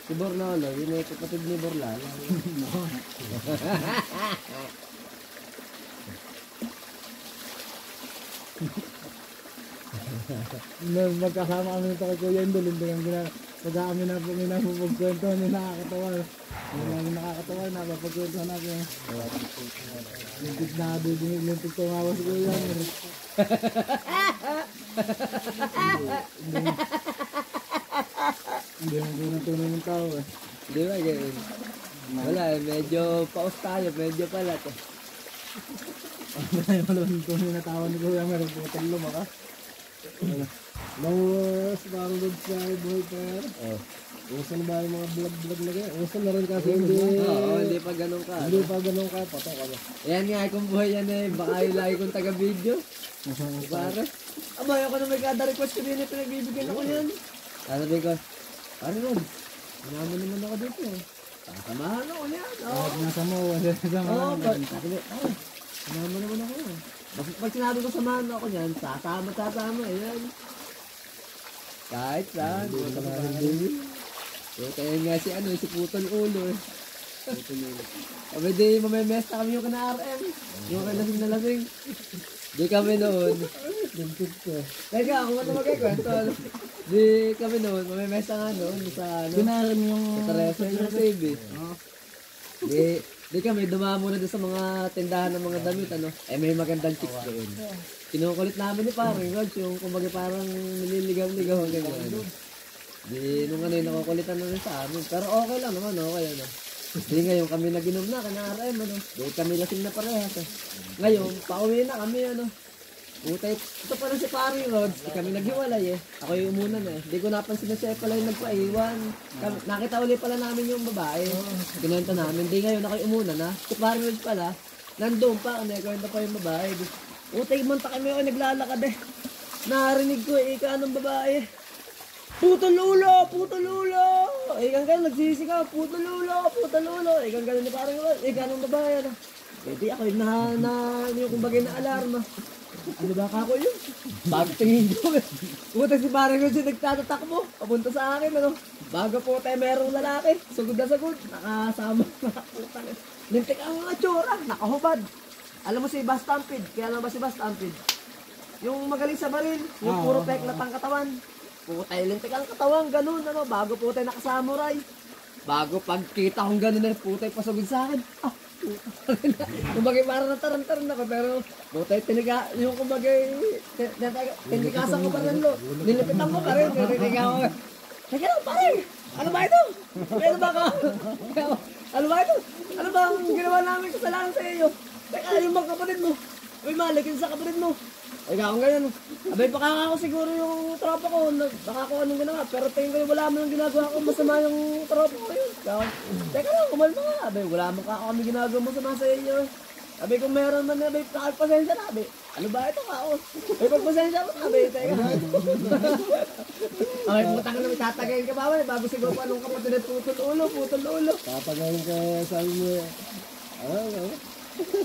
Si Borlolo, yun eh, kapatid ni Borlalo. Magkasama kami nito kay Kuya Indol, hindi ang pag-aamin na po minapapagkwento, hindi nakakatawa. Hindi namin nakakatawa, napapagkwento natin. Lintik na didinig, lintik tumawa si Kuya Indol. Hindi naman tunay ng tao eh. Di ba, ganun? Wala eh, medyo paus tayo, medyo palat eh. Ay, wala nang tunay na tawa ni Kuya, meron po itong lumaka. Nawas, download sa iBoy per. Oh. Uso na ba yung mga vlog na ganyan? Uso na rin kasi hindi. Oo, hindi pa ganun ka. Hindi pa ganun ka, patok ka ba? Yan nga, kung buhay yan eh, baka yung lagi kong taga-video. Pare. Aba, ako na may kada request ko din eh, pinagbibigyan ako yan. Sabi ko, pare Rod, naman naman ako dito eh. Sasamahan ako yan. Kahit nasa mo, wala sa Oo, mga. sabi ko, naman naman ako yan. Pag sinabi ko samahan ako yan, sasama eh yan. Kahit saan. Kaya nga si ano, si putol ulo eh. Sabi di, mamemesta kami yung kana RM. Yung kay lasing na lasing. Di kami noon. Teka, ako ba ito magkikwento? Di kami noon, mamemesta nga noon sa ano. Kinarin yung... Sa Teresa yung save eh. Di kami, dumamo na doon sa mga tindahan ng mga damit, ano. Eh, may magandang chicks doon. Kinukulit namin ni parang Rods, yung kumbaga parang nililigaw-ligaw ang ganyan. Di, nung ano, nakukulitan na rin sa amin. Pero okay lang naman, okay, ano. Di ngayon kami naginom na, kana-RM, ano. Di kami lasing na parehas, eh. Ngayon, pauwi na kami, ano. Utay, ito pala si Paring Rods, di kami naghiwalay eh. Ako yung umuna na eh. Di ko napansin na siya pala yung nagpaiwan. Nakita ulit pala namin yung babae. Kinenta namin. Di ngayon ako yung umuna na. Si Paring Rods pala, nandun pa, kwenta pa yung babae. Utay, manta kami ako naglalakad eh. Narinig ko eh, ika ng babae. Putol ulo! Putol ulo! Ikan ka nagsisigaw, putol ulo! Putol ulo! Ikan ka ni Paring Rods, ika ng babae. Ano? Eh di ako yung yung kumbaga na alarma. Ano ba ako yun? Pagtingin ko eh. Puta si Paring Rods yung nagtatatakbo. Papunta sa akin ano. Bago po tayo merong lalaki. Sugod na sugod. Nakasama. Nakaputang. Lintik ang mga tsura. Nakahubad. Alam mo si Bastampid. Kaya lang ba si Bastampid? Yung magaling sa baril. Yung puro peklat ang katawan. Puta lintik ang katawan. Ganun ano. Bago po tayo nakasamuray. Bago pagkita kong ganun na puta pasugod sa akin. Kumbaga parang nataran-taran ako pero butay tiniga yung kumbaga tinikasan ko pa rin lo nilipitan ko pa rin tiniga ko teka lang pare ano ba ito? Ano ba ka? Ano ba ito? Ano ba ang ginawa namin kasalanan sa iyo? Teka yung mga kapatid mo uy malikin sa kapatid mo ay akong ganyan abay baka ako siguro yung tropa ko baka ako anong ginawa pero tingin ko wala mo yung ginagawa ko masama yung tropa ko yun teka lang kumalma nga abay wala mo ka kami ginagawa masama sa inyo abay kung meron man abay pakagpasensya na abay ano ba ito kaos ay pagpasensya ko abay teka ay putang na may tatagayin ka ba bago siguro pa anong kapatid at putol ulo Tatagayin ka sabi mo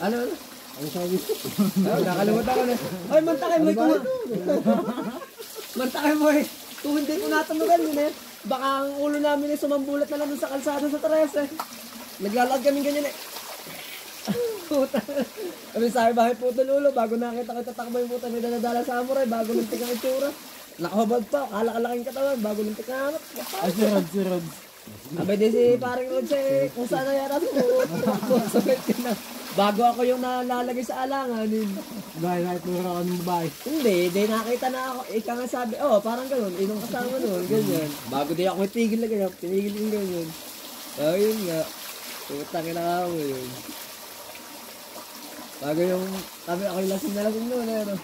ano ang sabi ko. Nakalimutan ko na. Ay, mantakay mo ito. Mantakay mo eh. Kung hindi ko natunugan yun eh. Baka ang ulo namin ay sumambulat na lang sa kalsada sa Teresa. Naglalakad kami ganyan eh. Puta. Kami sabi bahay putol ulo. Bago nakita kita takbo yung puta. May daladala samurai. Bago lintik ang itsura. Nakahubad pa. Kalakalaking katawan. Bago lintik ang anak. Ay, si Rods. Abay di si Paring Rods eh. Kung saan na yata sa bago ako yung nalalagay sa alanganin. Dahil puro ako ng babae. Hindi, nakita na ako. Ika nga sabi, parang ganun. Inong kasama nun, ganyan. Bago di ako itigil na ganyan. Tinigil yung ganyan. Yun nga. Putangin na ako yun. Bago yung, kami ako yung lasing na lasing nun. Ano?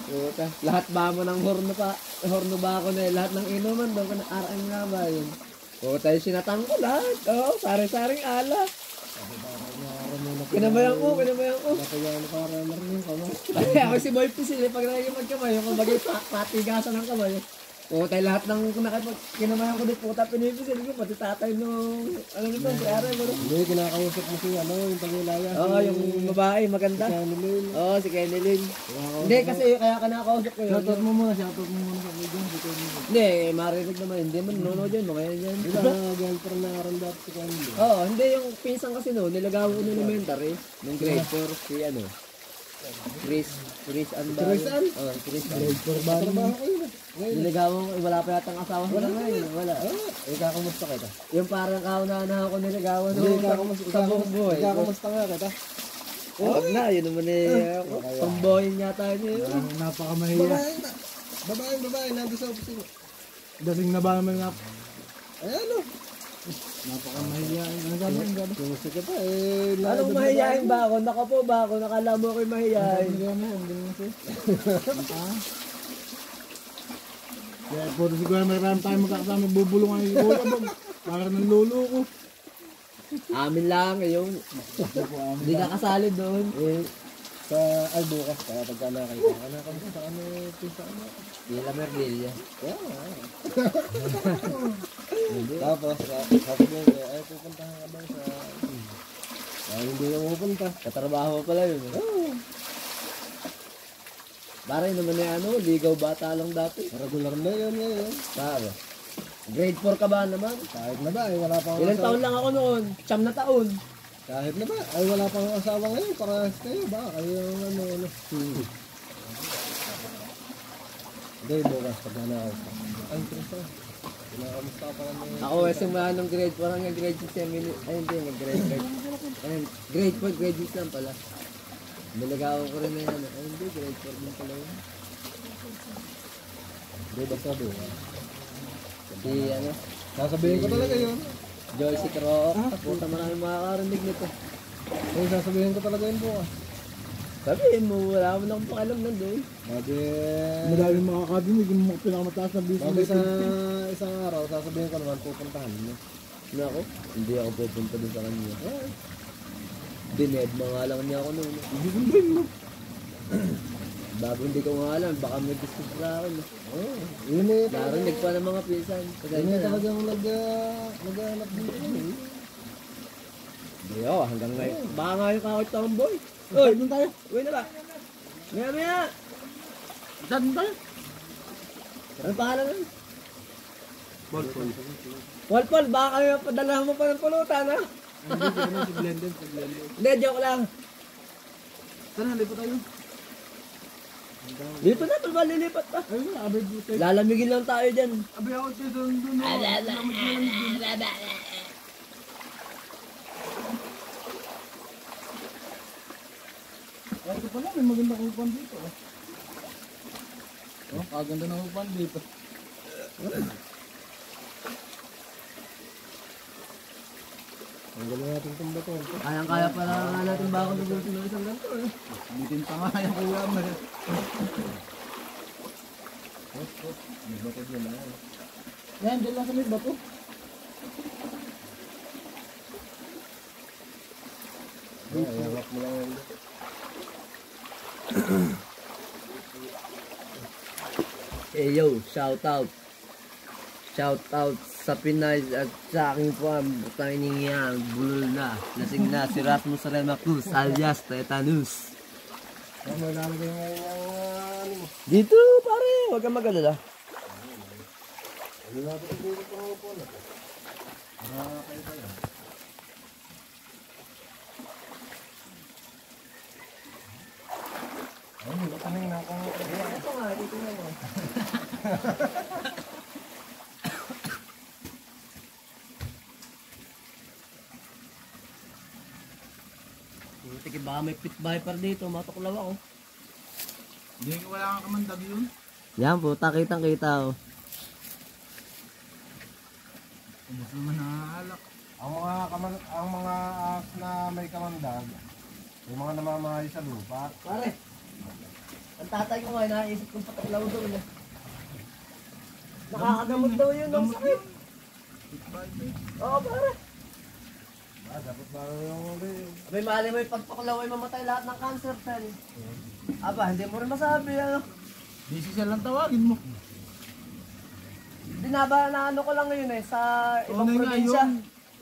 Puta. Lahat ba mo ng horno ba ako na lahat ng inuman doon ko na RM nga ba yun. Puta yung sinatang ko lahat. Sari-saring alak. Kinabayan ko. Natagayin para marinig ka mo. Ay, ako si Boy P sila pag nakikip magkamay, yung kumagay patigasan ng kamay. Puta, lahat ng kinamayan ko dito, puta, pinipisil ko, pati tatay nung, ano nito, si Aray, bro. Hindi, kinakausap mo si yung Tagulaya. Oo, yung babae, maganda. Si Annalyn. Oo, si Kenilyn. Hindi, kasi kaya ka nakakausap ko yun. Shoutout mo muna sa video. Hindi, marinig naman, hindi man nanonood yun, mga yan. Di ba, girlfriend na karoon dati si Candy. Oo, hindi, yung pinsan kasi no, nilagaw ko ng elementary, nung grade 4, si ano, Chris Anba. Chris Ann? Oo, Chris Ann. Grade 4 ba? Trabaho ko yun. Niligawan ko, wala pa yatang asawa sila ngayon. Wala. Kakamusta kita? Yung parang kauna-unahan ko niligawan Hindi, sa buong buhay. kakamusta nga kita? Huwag na, yun naman eh. Tomboyin yata niya yun. Napakamahiya. Babae, nandun sa opisina. Dasing na ba naman nga? Ay, ano? Napakamahiya. Ang gano'n. Kumusta ka pa Anong mahihayin ba ako? Nakapo ba ako? Nakala mo ako'y mahihayin. Kaya puro siguro marami tayo magkakasama bubulungan yung kuya bang. Para ng lolo ko. Amin lang, yun. Hindi ka kasali doon. Sa bukas kaya pagka nakita ka na kami sa ano pisa ano. Dila Merdilla. Tapos sabi niya ay pupuntahan ka daw sa ay hindi na pupunta. Katrabaho mo pala yun. Pare naman na ano, ligaw bata lang dati. Regular na yun ngayon. Pare. Grade 4 ka ba naman? Kahit na ba, ay wala pa akong Ilang taon lang ako noon? 9 na taon. Kahit na ba, ay wala pa akong asawa ngayon. Parehas kayo ba? Kayo yung ano. Hindi, bukas pag na ako. Ay, Trisa. Kinakamusta ka pala na Ako eh, simula nung grade 4 hanggang grade 6 ay hindi, grade 5. Ayun, grade 4, grade 6 lang pala. Nilagawan ko rin na yan. Ay hindi, grade 4 lang pala yun. Hindi, basta doon. Si ano, Sasabihin ko talaga yun. Joyce Cro. Puta maraming makakarinig nito. Ay, sasabihin ko talaga yun bukas. Sabihin mo, wala mo na akong pakialam nandun. Sabi, Madaming makakadinig yung mga pinakamataas na business. sabi sa isang araw, sasabihin ko naman pupuntahan mo. Ano ako? Hindi ako pupunta dun sa kanya. Dined mo nga lang niya ako noon. Hindi ko din mo. Bago hindi ko nga alam, baka may gusto sa akin. Oo, yun eh. Narinig pa ng mga pisan. Yun Kagaya eh na. talagang nag-ahanap dito. Hindi ako, hanggang ngayon. Baka nga yung kakot tomboy. Uy, Doon tayo. uwi na ba? Maya. Doon tayo. Ano pangalan nun? Paul, baka kayo padala mo pa ng pulutan, ha? Si Glendon, si Glendon. Hindi, joke lang. Tara, lipat tayo. Lipat na, tol ba? Lilipat pa. Ayun na, abay dito tayo. Lalamigin lang tayo dyan. Abay ako tayo doon. Ito pala, may magandang upan dito. Oh, kaganda ng upan dito. Ang galing natin itong bato. Kayang-kaya pala nga natin ba ako nagusin ng isang ganito, eh. Bitin pa nga yung kuya mo. May bato dyan na. Yan, dyan lang sa may bato. Ay, harap mo lang yan. Hey yo, shout out. Shout out sa Pinay at sa aking puwan, butang iningyan, bulol na, lasing na, si Rasmus Rema Cruz, alias Tetanus. Ay, may lalagay ngayon yung ano mo. Dito pare, huwag kang mag-alala. Ano natin yung dito pang upo na? Kayo pala. Ay, hindi ko tanong na kung Ito nga, dito na mo. Tiki, baka may pit viper dito, matuklaw ako. Hindi, wala kang kamandag yun. Yan po, kitang kita oh. Ubus naman nakaalak. ang mga ahas na may kamandag, yung mga namamahay sa lupa, Pare, ang tatay ko nga, naisip kong patuklaw doon eh. Nakakagamot daw yun ng sakit. Oo pare. dapat ba yung Abay, mali mo yung pagtuklaw ay mamatay lahat ng cancer cell. Aba, hindi mo rin masabi ano. Busy siya lang tawagin mo. Dinaba na ano ko lang ngayon eh, sa ibang Una nga, probinsya. yung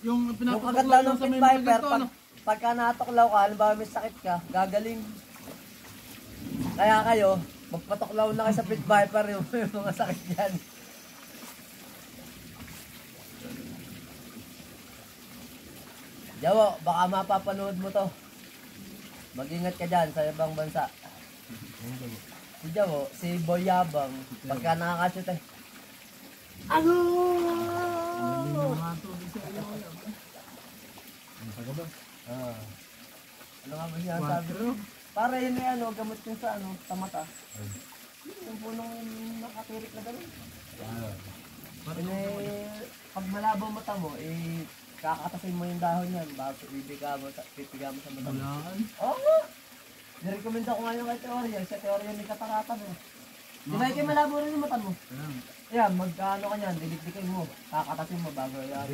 Yung pinapatuklaw kaganda lang ng sa pit may viper, ganito, pag, ano? pagka natuklaw ka, halimbawa may sakit ka, gagaling. Kaya kayo, magpatuklaw na kayo sa pit viper yung mga sakit yan. Jawo, baka mapapanood mo to. Mag-ingat ka dyan sa ibang bansa. Si Jawo, si Boy Yabang, pagka nakakashoot eh. Ano? Hindi mo nga to, di sa iyo. Ano nga ba siya sabi? Quatro. Para yun ay ano, gamot yung sa ano, sa mata. Yung punong nakatirik na gano'n. Yun eh, pag malabo mata mo, eh, kakatasin mo yung dahon yan, bago pipiga mo sa mata mo. Bulaan. Oo nga! Nirecommend ako nga yung kay Teorya, sa Teorya may katakatan eh. Di ba kayo malabo rin yung mata mo? Ayan. Ayan, mag-ano ka niyan, dilikdikin mo, kakatasin mo bago yan.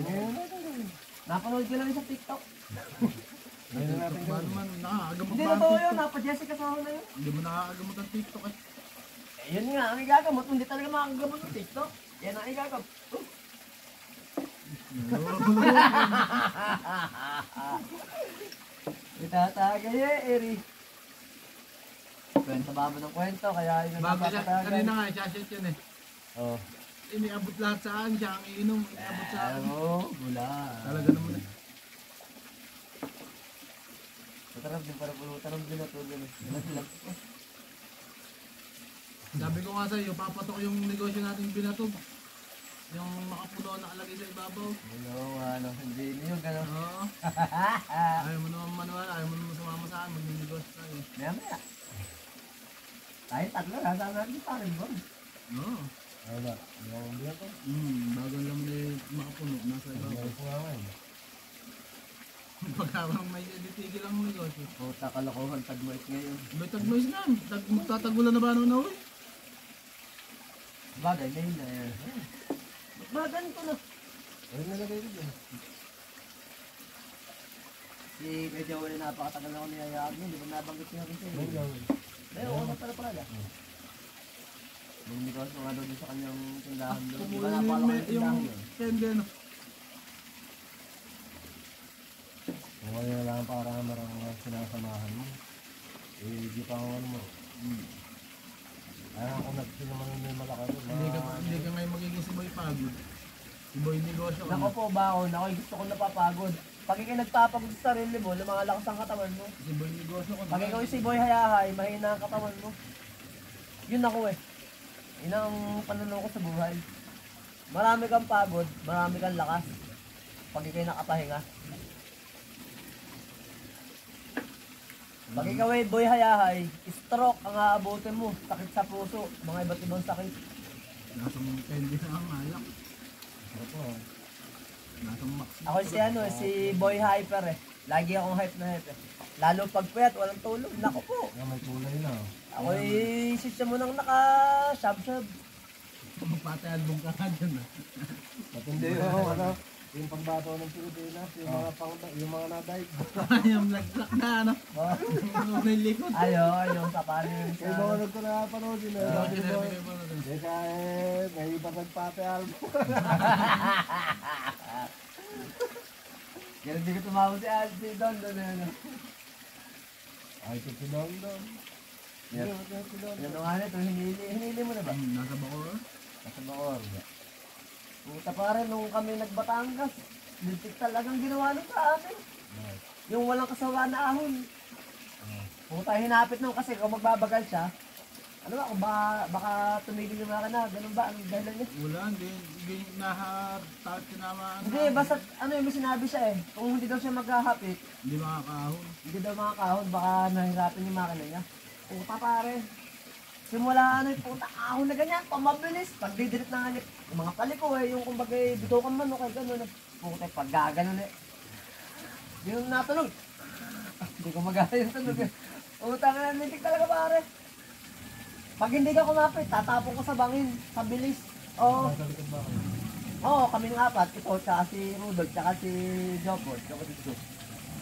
Napanood ko lang yun sa TikTok. Ngayon natin Ba naman, nakakagamot Hindi ba na ang to TikTok? yun, napa-Jessica sa na yun. Hindi mo nakakagamot ang TikTok eh. Eh, yun nga, ang igagamot, hindi talaga makakagamot ng TikTok. Yan ang igagamot. Itatagay eh, Eri. Kwento ba mo ng kwento, kaya yun ang Bago siya, napapatagan. kanina nga, siya yun eh. Oo. Iniabot lahat sa akin, siya ang iinom, iniabot sa akin. Oo, bula. Talaga naman eh. Matarap din para pulutan ng binatulan. Sabi ko nga sa'yo, papatok yung negosyo nating binatog. Yung makapuno nakalagay sa ibabaw. Ano, hindi niyo gano'n. Oo. Ayaw mo naman manuwala, ayaw mo naman sumama sa akin, mag-negosyo tayo. Maya. Kahit tatlo, nasa natin pa rin ba? Oo. Ano ba? Yung biya ko? Bago lang may makapuno, nasa ibabaw. Ano ko nga ngayon? Pagkabang may titigil ang negosyo. Puta, kalokohan, tagmoit ngayon. May tagmoys na, magtatagulan na ba ano na uwi? Bagay, ngayon na yan. Ba't ganito na? Ano nalagay ko dyan? Si Kuya Joel, napakatagal na ako niyayaan niya. Di ba nabanggit niya rin sa'yo? Ano Eh, oo na pala. May negosyo nga daw din sa kanyang tindahan doon. Di ba Kumuha napakala ko yung yung tindahan yun? kende no. Kung ano na lang para marang sinasamahan mo. Eh, di pa ako ano mo. Ayaw ko nagsin naman yung may malaki rin. Hindi ka ngayon magiging si Boy Pagod. Si Boy Negosyo ka Nako na. po, bakon. Ako'y gusto ko napapagod. Pag ikaw nagpapagod sa sarili mo, lumalakas ang katawan mo. Si Boy Negosyo ka na. Pag ikaw si Boy Hayahay, mahina ang katawan mo. Yun ako eh. Yun ang pananaw ko sa buhay. Marami kang pagod, marami kang lakas. Pag ikaw'y nakapahinga. Pag ikaw ay Boy Hayahay, stroke ang aabutin mo. Sakit sa puso, mga iba't ibang sakit. Nasang kende na ang alak. Sarap mo. Nasang max. Ako si Boy Hyper eh. Lagi akong hype na hype eh. Lalo pag puyat, walang tulog. Nako po. Nga may kulay na. Ako'y sisya mo nang naka-shab-shab. Magpatay album ka na dyan ah. Matindi yung ano. Yung pagbato ng Pilipinas. Yung mga nadaig. Yung nag-track na ano. Yung may likod. Yung sa paano yung Kaya mga nag ko nakapanood yun. Sinabi mo na dun. Hindi kahit may iba nagpate album. Kaya hindi ko tumawag si Don doon. Ay, ito si Don Don. Yan. Yan nga nito, hinili mo na ba? Nasa Bacoor. Nasa Bacoor. Puta pare, nung kami nagbatangas, lintik talagang ginawa nun sa amin. Yung walang kasawa na ahon. Puta, hinapit nung kasi kung magbabagal siya, ano ba, kung baka tumigil yung makina, ganun ba, ang dahilan niya? Wala, hindi nahatak tinamaan. Hindi, basta ano yung may sinabi siya eh, kung hindi daw siya maghahapit, Hindi makakahon. hindi daw makakahon, baka nahirapan yung makina niya. Puta pare, simula ano yung puta ahon na ganyan, pamabilis, pagdidirit na nga niya, yung mga paliko eh, yung kumbaga bitukan man o kaya gano'n eh. Puta, pag gaganon eh. Yung natunog, hindi ko magaya yung tunog eh. Puta nga, lintik talaga pare. Pag hindi ka kumapit, tatapon ko sa bangin, sa bilis. Oo. Oo, kami ng apat. Ito, tsaka si Rudolph, tsaka si Jopod, tsaka si Sus.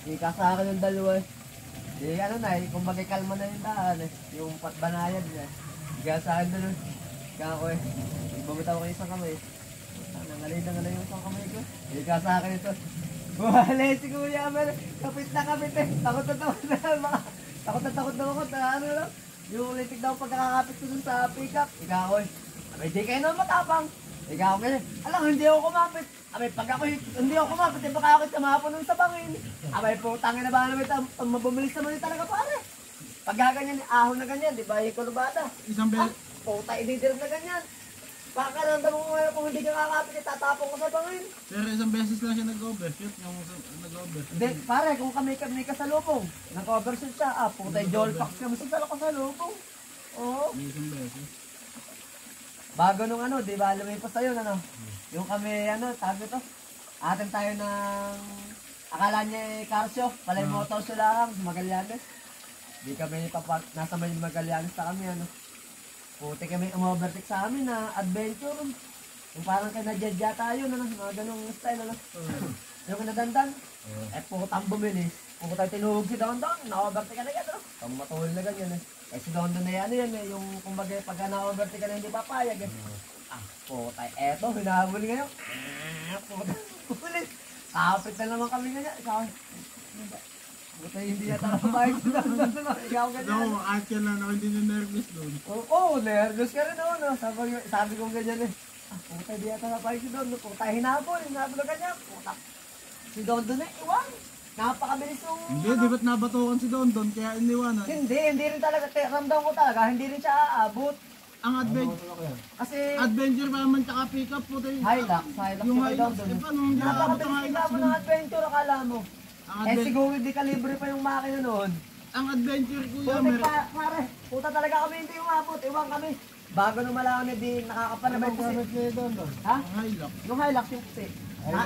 Ika sa akin yung dalawa eh. Eh, ano na eh, kumbaga kalma na yung daan eh. Yung patbanayan eh. Ika sa akin dalawa. Ika ako eh. Bumitaw ko yung isang kamay. Nangalay yung isang kamay ko. Ika sa akin ito. Wala si Kuya Amel. Kapit eh. Takot na takot na ako. Ano lang. Yung litig daw pagkakakapit ko dun sa pick-up. Ikaw eh. Abay, di kayo naman matapang. Ikaw eh. Alam, hindi ako kumapit. Abay, pag ako hindi ako kumapit, eh baka ako tamapon nun sa bangin. Abay, putangin na ba naman ito? Mabumilis naman yun talaga pare. Pag gaganyan, ahon na ganyan, di ba? Ikulubada. Isang beses. Puta, ididirap na ganyan. Baka nandang mo ngayon kung hindi ka kakapit, itatapon ko sa bangin. Pero isang beses lang siya nag-overshoot. Yung nag-overshoot. Hindi, pare, kung kami kasalubong, nag-overshoot siya, puta, Jolpax kami sa kasalubong. Oo. Isang beses. Bago nung ano, di ba, lumipas tayo, ano? Yung kami, ano, sabi to, atin tayo ng, akala niya car show, palay motor show lang, Magallanes. Di kami nasa may Magallanes na kami, ano. Puti kami umovertake sa amin na adventure. Yung parang kay nadjadya tayo, ano, mga ganong style, ano. Yung kinadandan, putang bumilis. Puta tinuhog si Don Don, na-overtake ka na yan, ano. Pamatuloy na ganyan, eh. Eh si Don Don na yan, yan, eh, yung kumbaga pagka na-overtake ka na hindi papayag, eh. Puta, eto, hinahabol ngayon. Puta, bumilis. Kapit na naman kami ganyan. Buta hindi yata nakapayag si Dondon. Ikaw Ako, ganyan. kahit yan lang ako hindi na-nervous doon. Oo, nervous ka rin ako, no? Sabi ko ganyan eh. Puta, di yata napayag si Dondon. Puta, hinabol na kanya. Puta, si Dondon eh, iwan. Napakabilis yung... Hindi, di ba't nabatukan si Dondon kaya iniwanan? Hindi rin talaga. Ramdam ko talaga, hindi rin siya aabot. Ang Kasi, adventure pa naman tsaka pick up po tayo. Hilux Yung yung kay Hilux, Dondon. eh paano hindi nakabot ang Napakabilis Hilux sila mo doon? ng adventure, akala mo. Ang, Eh siguro hindi kalibre pa yung makina noon. ang adventure kuya, Puta, meron. pare, puta talaga kami hindi umabot. Iwan kami. Bago nung malaman na di nakakapanabay kasi. Ha? Ang Hilux. Yung Hilux yung kasi. Ha?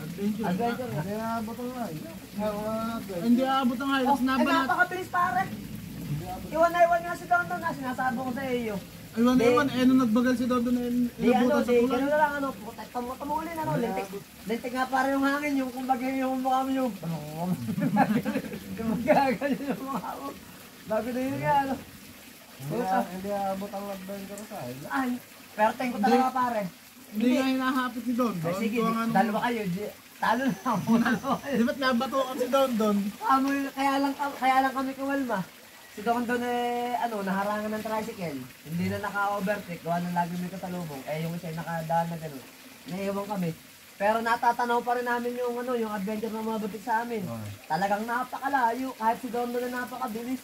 Adventure. Adventure nga. Hindi aabot ang Hilux. Oh, eh napakabilis pare. Iwan nga si Dondon na sinasabi ko sa iyo. Aywan, Di- aywan. Eh, nung nagbagal si Dondon, inabutan sa kulay. gano'n na lang puta, tumulin lintik nga pare yung hangin, yung kumbaga yung mukha mo yung yung magaganyan yung mukha mo. Bago na yun nga, Puta. Hindi abot ang adventure sa akin. Ay, pero tingko talaga pare. Hindi nga hinahapit ni Dondon. Ay, sige, Tuwa nga nung- dalawa kayo, talo na ako. Di ba't nabatukan si Dondon? Kaya lang kami kumalma. Si Dondon naharangan ng tricycle. Hindi na naka-overtake, gawa ng lagi may kasalubong. Eh, yung isa ay nakadaan na gano'n. Naiiwan kami. Pero natatanaw pa rin namin yung adventure na mga butik sa amin. Talagang napakalayo, kahit si Dondon na napakabilis.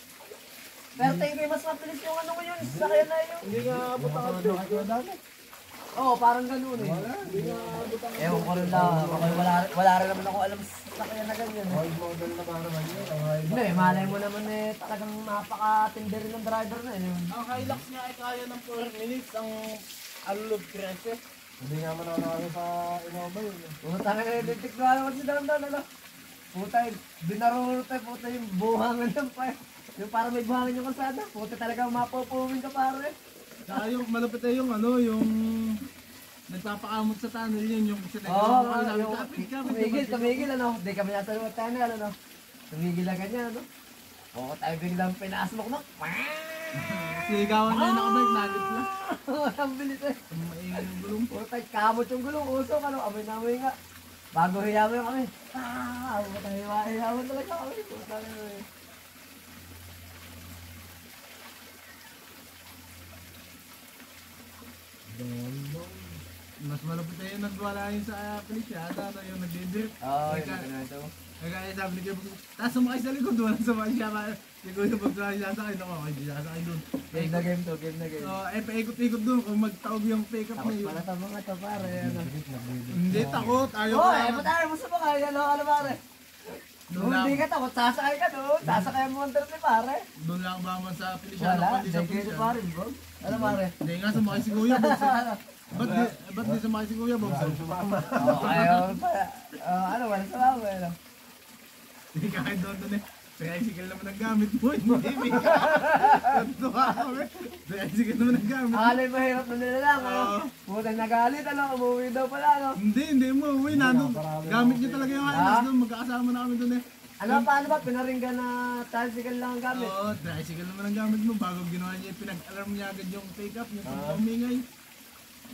Pero tingin ko mas mabilis yung ngayon, sakyan na yun. Hindi nga abot ang adventure. Oo, parang gano'n eh. Ewan ko rin lang, wala rin naman ako alam sa kaya na ganyan. Old model na para man yun. Hindi, malay mo naman talagang napaka-tindi rin ng driver na yun. Ang Hilux niya ay kaya ng 4 minutes. Ang Alulog 13. Hindi nga man ako sa Innova yun. Puta na nilitik ko naman si Dondon, Puta, binaruro tayo, puta yung buhangan ng pa. Yung parang may buhangin yung kalsada. Puta talaga mapupumin ka pare. Saka yung malapit ay yung yung nagpapakamot sa tunnel yun, yung Oo, tumigil, Di kami nasa lumat tunnel, Tumigil na ganyan, Oo, tayo biglang pinasmok na. Sigawan na yung nakabike, nagit na. Ang bilis eh. Maingay yung gulong. Puta, kamot yung gulong, usok, amoy na amoy nga. Bago hiyamoy kami. Puta, hiyamoy talaga kami. Puta na Mas malapit na yung nagwala yun sa Feliciana, yung nagdidirt. Oo, yun na ganito. Kaya sabi ni Kuya, tapos sumakay sa likod, walang sumakay siya. Si Kuya pagsumakay siya sa akin, ako, hindi siya sa akin doon. Game na game to, game na game. Paikot-ikot doon kung magtaog yung pick-up Takot na yun. pala sa mga to, pare. Hindi takot, ayaw Oo, ko. ba't ayaw mo sa mga ano, pare? Kung hindi ka takot, sasakay ka doon. Sasakay mo ang ni pare. Doon lang ba man sa Feliciana, Wala, pwede sa hindi kayo Feliciana. pare, bro. Ano pare? Hindi nga sumakay si Kuya, ba't di sumakay si Kuya, Bob? Oo, ayaw pa. Wala sa mga, Hindi kahit doon eh. Tricycle naman ang gamit mo, hindi Mika. Tantuwa kami. Tricycle naman ang gamit mo. Akalay mahirap na nila lang, Oo. Putang nagalit, umuwi daw pala, Hindi mo. Uwi na doon. Gamit niya talaga yung Hilux doon. Magkakasama na kami doon eh. Paano ba? Pinaringgan na tricycle lang ang gamit. Oo, tricycle naman ang gamit mo. Bago ginawa niya, pinag-alarm niya agad yung pick-up, yung pag-umingay.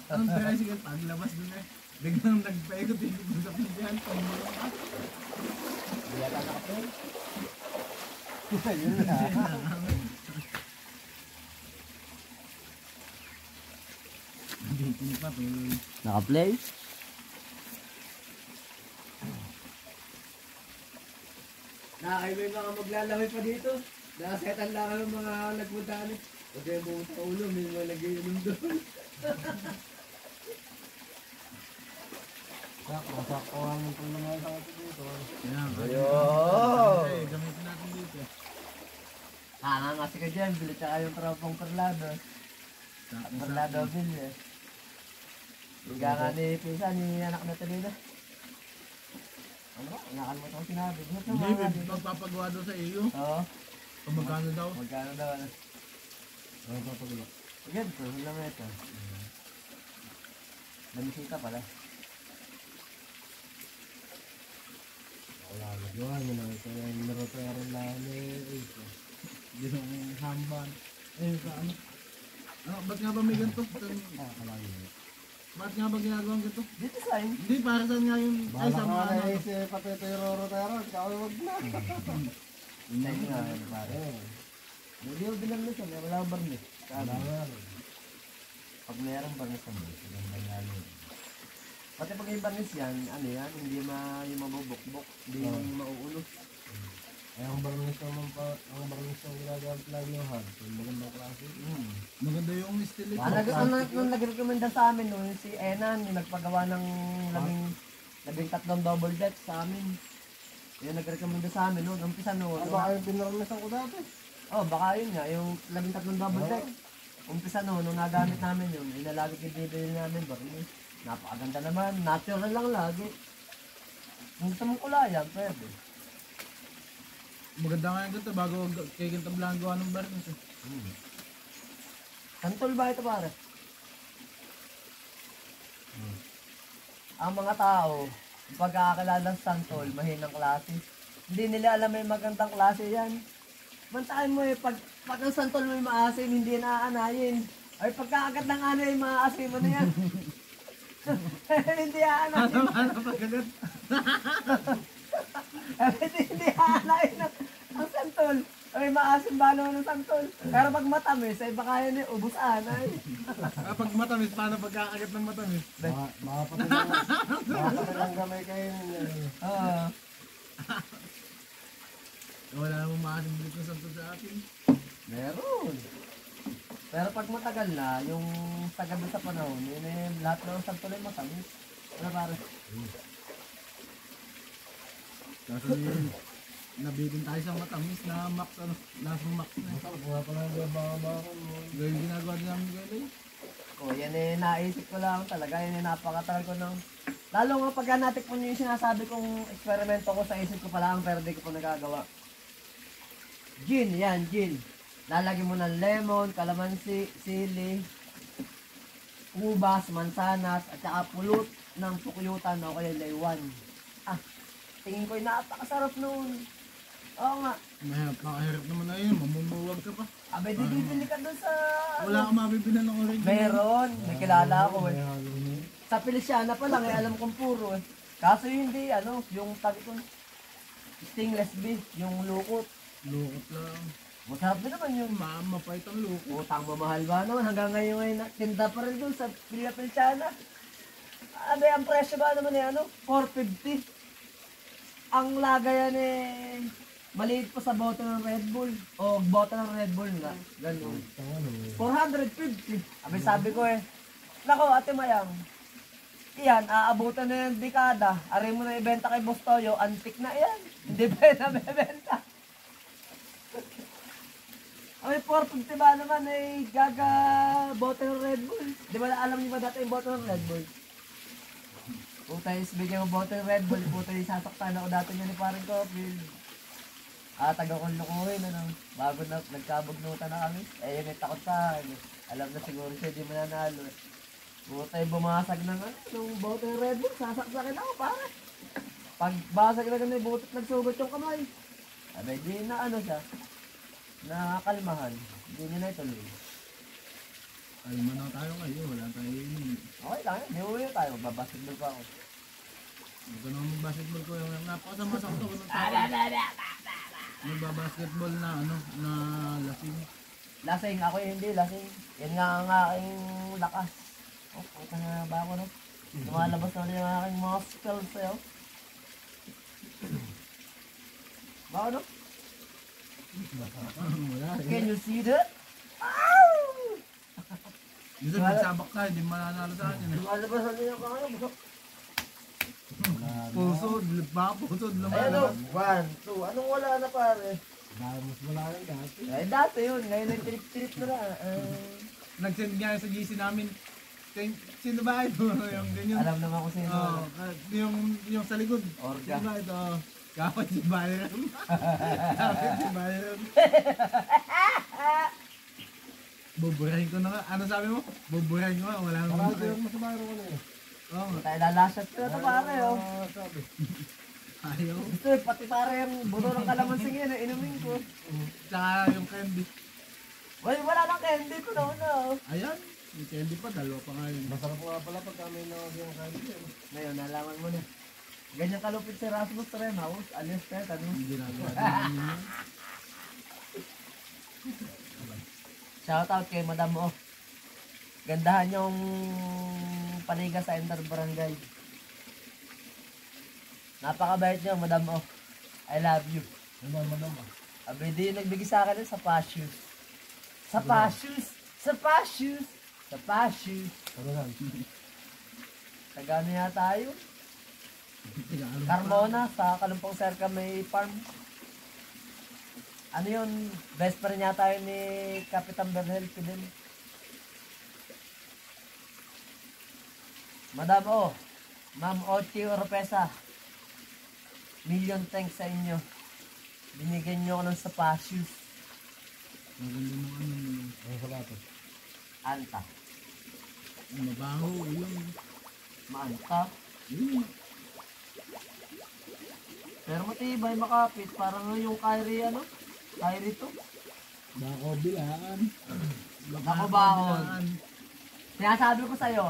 Ang tricycle, paglabas doon eh. Biglang nagpaikot-ikot doon sa pinagyan. Pagmulong ka. Hindi yata nakapin. Hindi pa, pero... Naka-play? Nakakaibay mga maglalaway pa dito. Nakasetan lang ang mga nagpuntaan eh. Huwag kayo buong sa ulo, may mga nag-iinom doon. Sakto ang itong mga sa atin dito. Yan. Ayun. Okay, gamitin natin dito. Kasi ka dyan, bilit ka kayong tropong perlado. Perlado bilya. Higa nga ni Pisa, ni anak na talina. Ano? Nakalimutan ko sinabi. Hindi, magpapagawa daw sa iyo. Oo. Kung magkano daw. Magkano daw ano? Ano pa pagulak? Ganito, lang ito. Damisita pala. Wala na gawa mo na ito yung narotaran lang ni Yung hamban. Sa ano? Ba't nga ba may ganito? kalayo. Bakit nga ba ginagawa ganito? Di design. Hindi, para saan nga yung... Ay, Bala sa ka mga na ano. si Patetoy Roro-Tero, ikaw wag na. Design nga, ano pare. Hindi ko bilang nito, wala akong barnis. Wala nga. Pag mayroong barnis naman, magandang lalo. Pati pag yung barnis yan, ano yan, hindi yung mabubukbok, hindi yung mauulo. Eh, ang barnis naman pa, ang barnis na ginagamit lagi yung hard. Yung magandang klase. Maganda yung steel ito. Nung nag-recommenda sa amin noon, si Enan, yung nagpagawa ng labing-tatlong double deck sa amin. Yung nag-recommenda sa amin noon, umpisa noon. Ano ba yung pinaramisan ko dati? Oh, baka yun nga, yung labing-tatlong double deck. Umpisa noon, nung nagamit namin yun, inalagi kinibili namin, barnis. Napakaganda naman, natural lang lagi. Kung gusto mong kulayan, pwede. Maganda nga yung ganito bago kay ganito lang gawa ng barnis. Eh. Santol ba ito pare? Ang mga tao, pagkakakilala sa santol, mahinang klase. Hindi nila alam may magandang klase yan. Mantakin mo pag ang santol mo maasim, hindi naaanayin. Ay pagkakagat ng ano yung maasim mo na yan. Hindi aanayin. Ano pagkagat? Hindi aanayin ang santol. Ay maasim balo ng santol. Pero pag matamis, ay baka yan ubus anay. Pag matamis, paano pagkakagat ng matamis? Makapatilang gamay kayo ninyo. Oo. Wala namang maasim bilis na santo sa atin. Meron. Pero pag matagal na, yung sa gabi sa panahon, yun lahat ng santol ay matamis. Ano pare? Kasi nabitin tayo sa matamis na max, ano, lasang max na. Sarap nga pala yung baka-baka mo. Gawin ginagawa din namin gawin. O yan naisip ko lang talaga, yan napakatagal ko nang... Lalo nga pagka natikpan nyo yung sinasabi kong eksperimento ko sa isip ko pa lang, pero di ko pa nagagawa. Gin, yan, gin. Lalagyan mo ng lemon, kalamansi, sili, ubas, mansanas, at saka pulot ng pukyutan o kaya laywan. Ah, tingin ko napakasarap noon. Oo nga. Nakahirap naman na yun, mamumuwag ka pa. Abay, di bibili ka doon sa... Wala kang mabibilan ng original. Meron, may kilala ako eh. Sa Feliciana pa lang, alam kong puro eh. Kaso hindi, yung tagi ko, stainless beef, yung lukot. Lukot lang. Masarap din naman yun. Mapait ang lukot. Utang mamahal ba naman, hanggang ngayon ay tinda pa rin doon sa Feliciana. Abay, ang presyo ba naman eh, 450. Ang lagayan eh, maliit pa sa bote ng Red Bull. O, bote ng Red Bull nga. Ganun. 450. Abay, sabi ko eh, nako, Ate Mayang, iyan, aabutan na yung dekada. Ari mo na ibenta kay Boss Toyo, antik na yan. Hindi pa yun nabibenta. Ay, 450 ba naman ay gaga bote ng Red Bull? Di ba alam niyo ba dati yung bote ng Red Bull? Puta is bigyan mo bote ng Red Bull, puta yung sasaktan ako dati niya ni Paring Cofield. Taga kong lukuhin, bago na nagkabugnutan na kami. Eh, yun ay takot sa akin. Alam na siguro siya di mananalo. Puta yung bumasag ng nung bote ng Red Bull, sasaksakin ako pare. Pag basag na ganun, butot nagsugot yung kamay. Abay, di na siya. Nakakalmahan. Hindi niya na ituloy. Alam mo na tayo ngayon, wala tayo yun. Okay lang yan. Di uwi tayo. Babasketball pa ako. Huwag ka naman mag-basketball ko. Yung napakasama sa ko ng tao. Nagbabasketball na na lasing. Lasing. Ako hindi. Lasing. Yan nga ang aking lakas. Oh, puta nga ba ako lumalabas na ulit yung aking muscles sa'yo. Ba Wala. Can you see that? Dito nagsabak tayo, hindi mananalo sa akin. Lumalabas na ulit yung kanya. Pusod, pusod, Ayan o. 1, 2. Anong wala na pare? Dahil mas wala rin dati. Ay dati yun. Ngayon ay trip-trip na na. Nag-send nga sa GC namin. Sino ba ito? Yung ganyan. Alam naman ko sino. Oh, yung sa likod. Orga. Sino ba ito? Kapag si Byron. Kapag si Byron. Buburahin ko na nga. Ano sabi mo? Buburahin ko nga. Wala nang Marami yung masabaro ko na eh. Oo. Tayo lalasat ko na pare oh. Sabi. Ayaw. Gusto pati pare yung buto ng kalamansing yun. Inumin ko. Tsaka yung candy. Wala lang candy ko na una oh. Ayan. Yung candy pa, dalawa pa nga yun. Masarap nga pala pag kami yung kain dyan. Ngayon, nalaman mo na. Ganyan kalupit si Rasmus Tremaus, alias Pet, ano? Hindi ginagawa namin yun. Shoutout kay Madam O. Gandahan yung paniga sa Enter Barangay. Napakabait niyo, Madam O. I love you. Ano naman ah. Abi, di nagbigay sa akin sa pashoes. Sa pashoes! Sa pashoes! Sa pashoes! Ano lang? Tagano yata tayo? Carmona, sa Kalumpong Serca may farm. Ano yun? Best friend yata yun ni Kapitan Bernel din. Madam O, Ma'am Ochi Oropesa, million thanks sa inyo. Binigyan nyo ako ng sapatos. Maganda ng ano yun. Ang sapatos. Anta. Mabaho, yun. Maanta. Yun. Pero matibay, makapit. Parang yung Kyrie ano? Kyrie to. Bako bilaan. Bako bakon. Sinasabi ko sa'yo,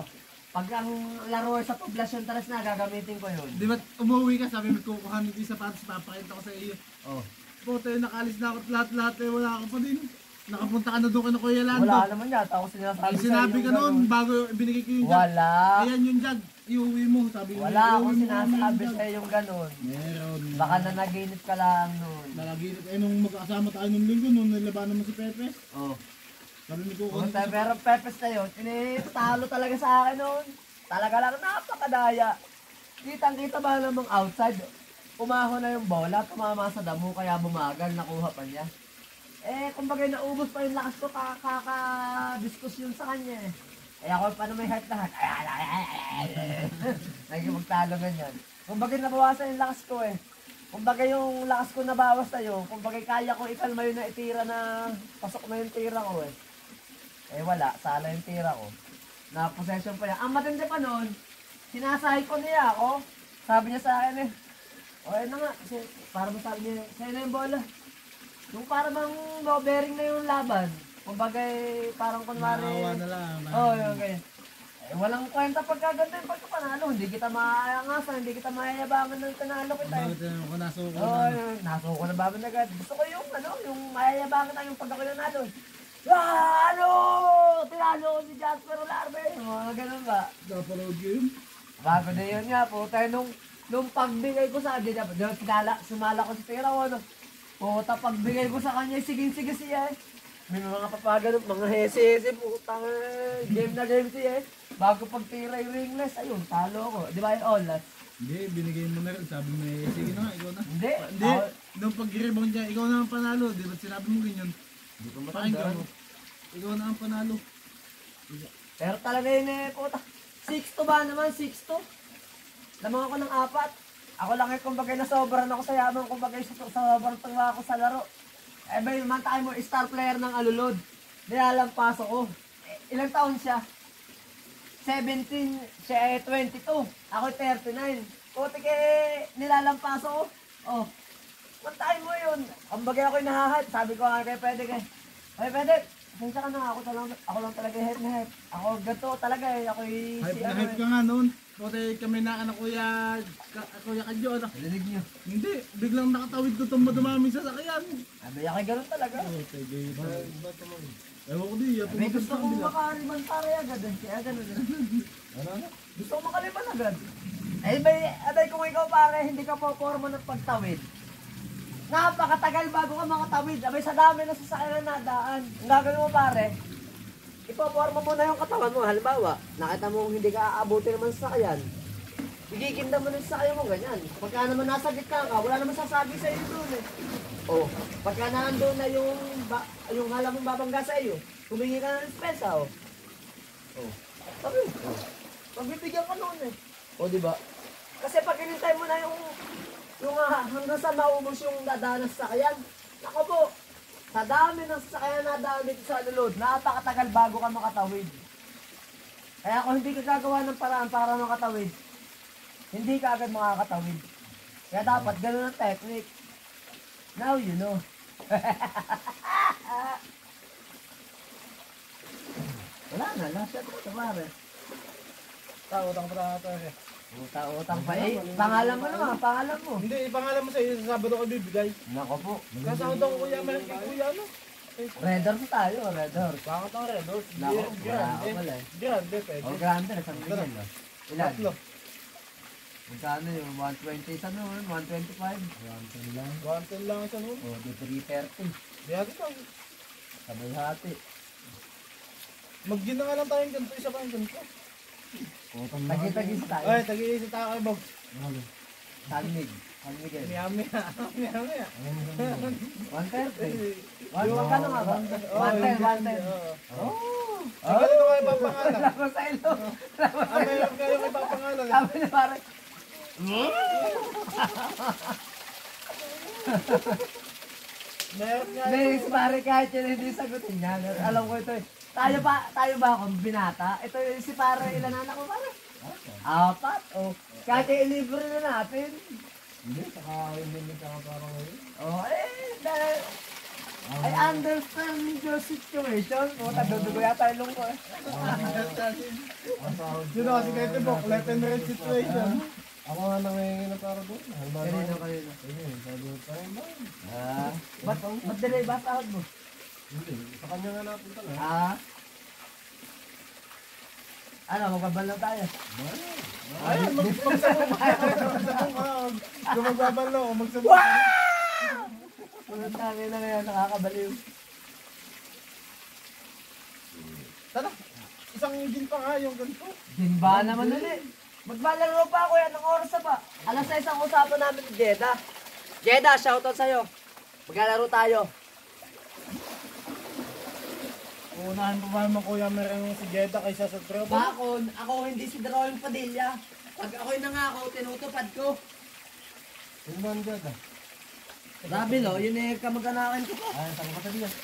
pag ang laro sa poblasyon taras na, gagamitin ko yun. Di ba umuwi ka, sabi mo kukuha ng sapatos, papakita ko sa iyo. Oh. Puta, nakalis na ako at lahat-lahat eh, wala ka pa din. Nakapunta ka na doon ka na Kuya Lando. Wala naman yata ako sinasabi Ay, sa'yo. sinabi ka noon, ganun. bago binigay ko yung jag. Wala. Ayan yung jag, iuwi mo. Sabi ko, Wala akong iuwi mo sinasabi namin yung jag. sa'yo yung ganun. Meron. Baka nanaginip ka lang nun. Nalaginip. Eh, nung magkasama tayo nung linggo, nung nilabanan mo si Pepe. Oh. Sabi ni Kuko, Kung pero pepes na yun, talo talaga sa akin noon. Talaga lang, napakadaya. Kitang-kita ba namang outside? Umahon na yung bola, tumama sa damo, kaya bumagal, nakuha pa niya. Eh, kumbaga naubos pa yung lakas ko, kaka-discuss yun sa kanya eh. Eh ako, paano may heart na heart? Nagiging ganyan. Kumbaga nabawasan yung lakas ko eh. Kumbaga yung lakas ko nabawas sa'yo, kumbaga kaya ko ikalma yun na itira na pasok na yung tira ko eh. Eh wala, sala yung tira ko. Na-possession pa niya. Ang matindi pa noon, sinasahi ko niya ako. Sabi niya sa akin eh, o na nga, kasi para ba sabi niya, sa'yo na yung bola. Yung para bang low bearing na yung laban. Kumbaga parang kunwari. nakawa na lang. Oo, yun ganyan. Eh, walang kwenta pagkaganda yung pagkapanalo. Hindi kita maaangasan, hindi kita mayayabangan ng panalo kita eh. Bakit yun, kung nasuko Oo, na. yun. Nasuko na baban agad. Gusto ko yung yung mayayabangan tayo yung pag ako nanalo. Ano? Tinalo ko si Jasper Olarbe. Mga ganun ba? Napanood ko yun. Bago na yun nga po. Tayo nung pagbigay ko sa akin, sumala ko si Tira ano. Puta, pagbigay ko sa kanya, sige siya eh. May mga papagano, mga hese-hese, putang game na game siya eh. Bago pagtira yung ringless, ayun, talo ko. Di ba yung all last? Hindi, binigay mo na rin. Sabi mo eh, sige na nga, ikaw na. Hindi. Hindi, nung pag-rebound niya, ikaw na ang panalo. Di ba sinabi mo ganyan? Hindi ko Pakinggan matandaan. mo. Ikaw na ang panalo. Pero talaga yun eh, puta. 6-2 ba naman? 6-2? Lamang ako ng 4. Ako lang eh, kumbaga nasobran ako sa yaman, kumbaga sobrang tuwa ako sa laro. Eh ba yung tayo mo, star player ng Alulod. Nilalampas ako. Eh, ilang taon siya? 17, siya eh 22. Ako 39. Puti nilalampas ako. Oh, mantahin mo yun. Kumbaga ako'y nahahat. Sabi ko kay pwede pwede. Sensya ka na, ako lang talaga hype na hype. Ako gato talaga eh, ako'y Hype si na ano hype ka nga noon. Puti kami na anak Kuya Kadyo. Nalilig niyo. Hindi, biglang nakatawid ko itong madumaming sasakyan. Sabi kay ganun talaga. Puti, gay ba? Ewan ko di, May gusto kong makariman agad eh. Kaya ganun eh. Ano? Gusto kong makaliman agad. Abay kung ikaw pare, hindi ka po forma ng pagtawid. Napakatagal bago ka makatawid. Abay sa dami na sasakyan na nadaan. Ang gagawin mo pare, ipoporma mo na yung katawan mo. Halimbawa, nakita mo kung hindi ka aabuti naman sa sakyan. Igiginda mo na sa sakyan mo, ganyan. Pagka naman nasa gitna ka, wala naman sasabi sa iyo doon eh. Oh, pagka nandun na yung halamang babangga sa iyo, humingi ka ng dispensa oh. Oh. Sabi, pagbibigyan ka noon eh. O, di ba? Kasi pag hinintay mo na yung hanggang sa maubos yung dadanas sa sakyan, nako po, sa dami ng sakyan na daan dito sa Alulod, napakatagal bago ka makatawid. Kaya kung hindi ka gagawa ng paraan para makatawid, hindi ka agad makakatawid. Kaya dapat ganun ang technique. Now you know. Wala na, last shot ito pare. Utang pa tayo eh. Utang pa eh. Pangalan mo naman, pangalan mo. Hindi, ipangalan mo sa iyo sa Sabado ko bibigay. Nako po. Kasahod ako kuya, meron kay kuya ano? Red Horse tayo, Red Horse. Bakit ang Red Horse? Nako, wala Grande. ako pala eh. Grande, pwede. O grande na San Miguel. No? Ilan? Tatlo. Magkano yung 120 sa noon? 125? 110 lang. 110 lang isa nun. O, di 330. Di hati ka. Sabay hati. Mag-gin na nga lang tayong ganito, isa pa yung ganito. Utang na. Tagi-tagis tayo. Ay, tag-iisa tayo kay Bob. San Miguel. San Miguel. Miyami-ya. Miyami-ya. 130. Magkano nga ba? 110, 110. Oo. Oh! Ang ganito kayo papangalan. Wala ko sa ilo. Ang mayroon kayo kayo papangalan. Sabi na parang, Mayroon nga Next, pare kahit yun hindi sagutin niya. Alam ko ito eh. Tayo ba akong binata? Ito yung si pare, ilan anak ko pare? 4. Oh. Kahit i-libre na natin. Hindi, saka hindi nagkakaparang ngayon. Oh, dahil I understand your situation. Puta, dudugo yata yung lungko eh. Ang sahod Yun ako si Kay Tibok, left and right situation. Ako nga nangyayari na para doon. Kanino, kanino? Ayun, sabi ko pa rin ba? Ba't delay ba sahod mo? Hindi, sa kanya nga napunta na. Ano, magbabalaw tayo. Ayun, magsabong ka. Magsabong ka. Kung magbabalo, magsabong ka. Pulang tangin na ngayon, nakakabaliw. Tara, isang gin pa nga yung ganito. Ginba naman ulit. Magbalaro pa ako yan, ng oras na pa. Alas 6 ang usapan namin ni Jeda. Jeda, shoutout sa'yo. Maglalaro tayo. Unahan pa ba naman kuya meron si Jeda kaysa sa tropa? Bakon, ako hindi si Drawing Padilla. Pag ako'y nangako, tinutupad ko. Yung ba ang gada? Sabi lo, yun eh kamag-anakan ko po. Ay, sa kapatid yan.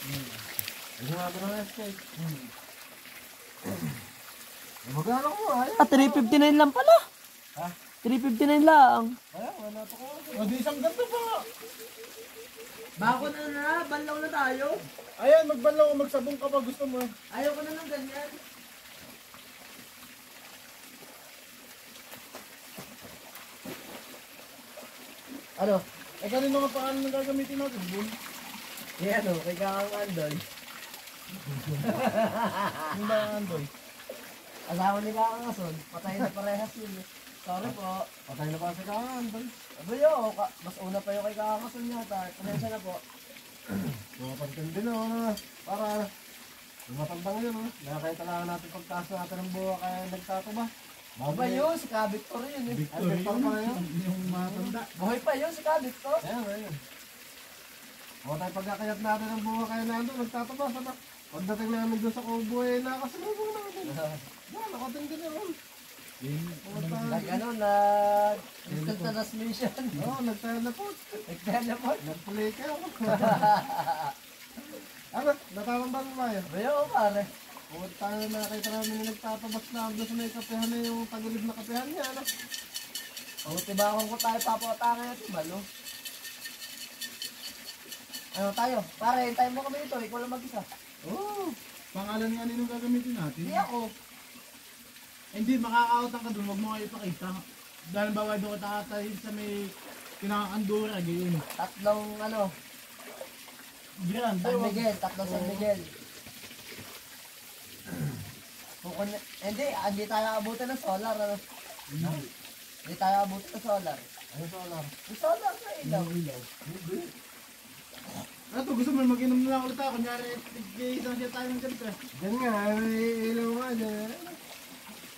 Yung nga ba ng escape? Magkano ko ay? 359 lang pala. Ha? 359 lang. Kaya, wala pa ko. O di isang ganito pa nga. Bakon na, banlaw na tayo. Ayan, magbalo, magsabong ka pa gusto mo. Ayaw ko na ng ganyan. Ano? Eh kanino nga pangalan ng gagamitin natin, Bun? Yan o, kay Kakang Andoy. Yung ba ang Andoy? Asawa ni Kakang Ason, patay na parehas yun. Sorry po. Patay na pa si Kaan. Abayo, mas una pa yung kay Kakang Ason yata. Pasensya na po. Pumapantin din ako para matandang yun. Nakakita lang natin pagtaas natin ng buha kaya nagtatuba. Abayo, si Ka Victor yun eh. Victor pa na yun. Yung matanda. Buhay pa yun, si Ka Victor. Ayan, ayan. O tayo pagkakayat natin ng buha kaya nandun, nagtatuba. Sana pagdating namin doon sa kubo eh, nakasalubong natin. Yan, nakatindi na yun. Instant transmission. Oo, nagteleport. Nag-teleport. Nag-play ka ako. Ano, natatandaan mo ba yun? Abayo, pare. Huwag tayo nakita namin na nagtatabas na doon sa may kapehan na yung tagilid na kapehan niya, ano? Pangutibakon ko tayo, papawatangan natin, malo. Ano tayo? Pare, hintayin mo kami dito, ikaw lang mag-isa. Oo. Pangalan nga ninong gagamitin natin. Hindi ako. Hindi, makaka-outan ka doon, wag mo nga ipakita. Dahil bawa doon ka takatahin sa may kinakandura, gayon. Tatlong ano, Grande. San Miguel, tatlong San Miguel. Hindi tayo abutin ng solar. Ano? Hindi tayo abutin ng solar. Ano sa alam? Yung solar na ilaw. Ato, gusto mo mag-inom na lang ulit ako. Kunyari, tig-isang siya tayo ng ganito. Diyan nga, may ilaw nga dyan.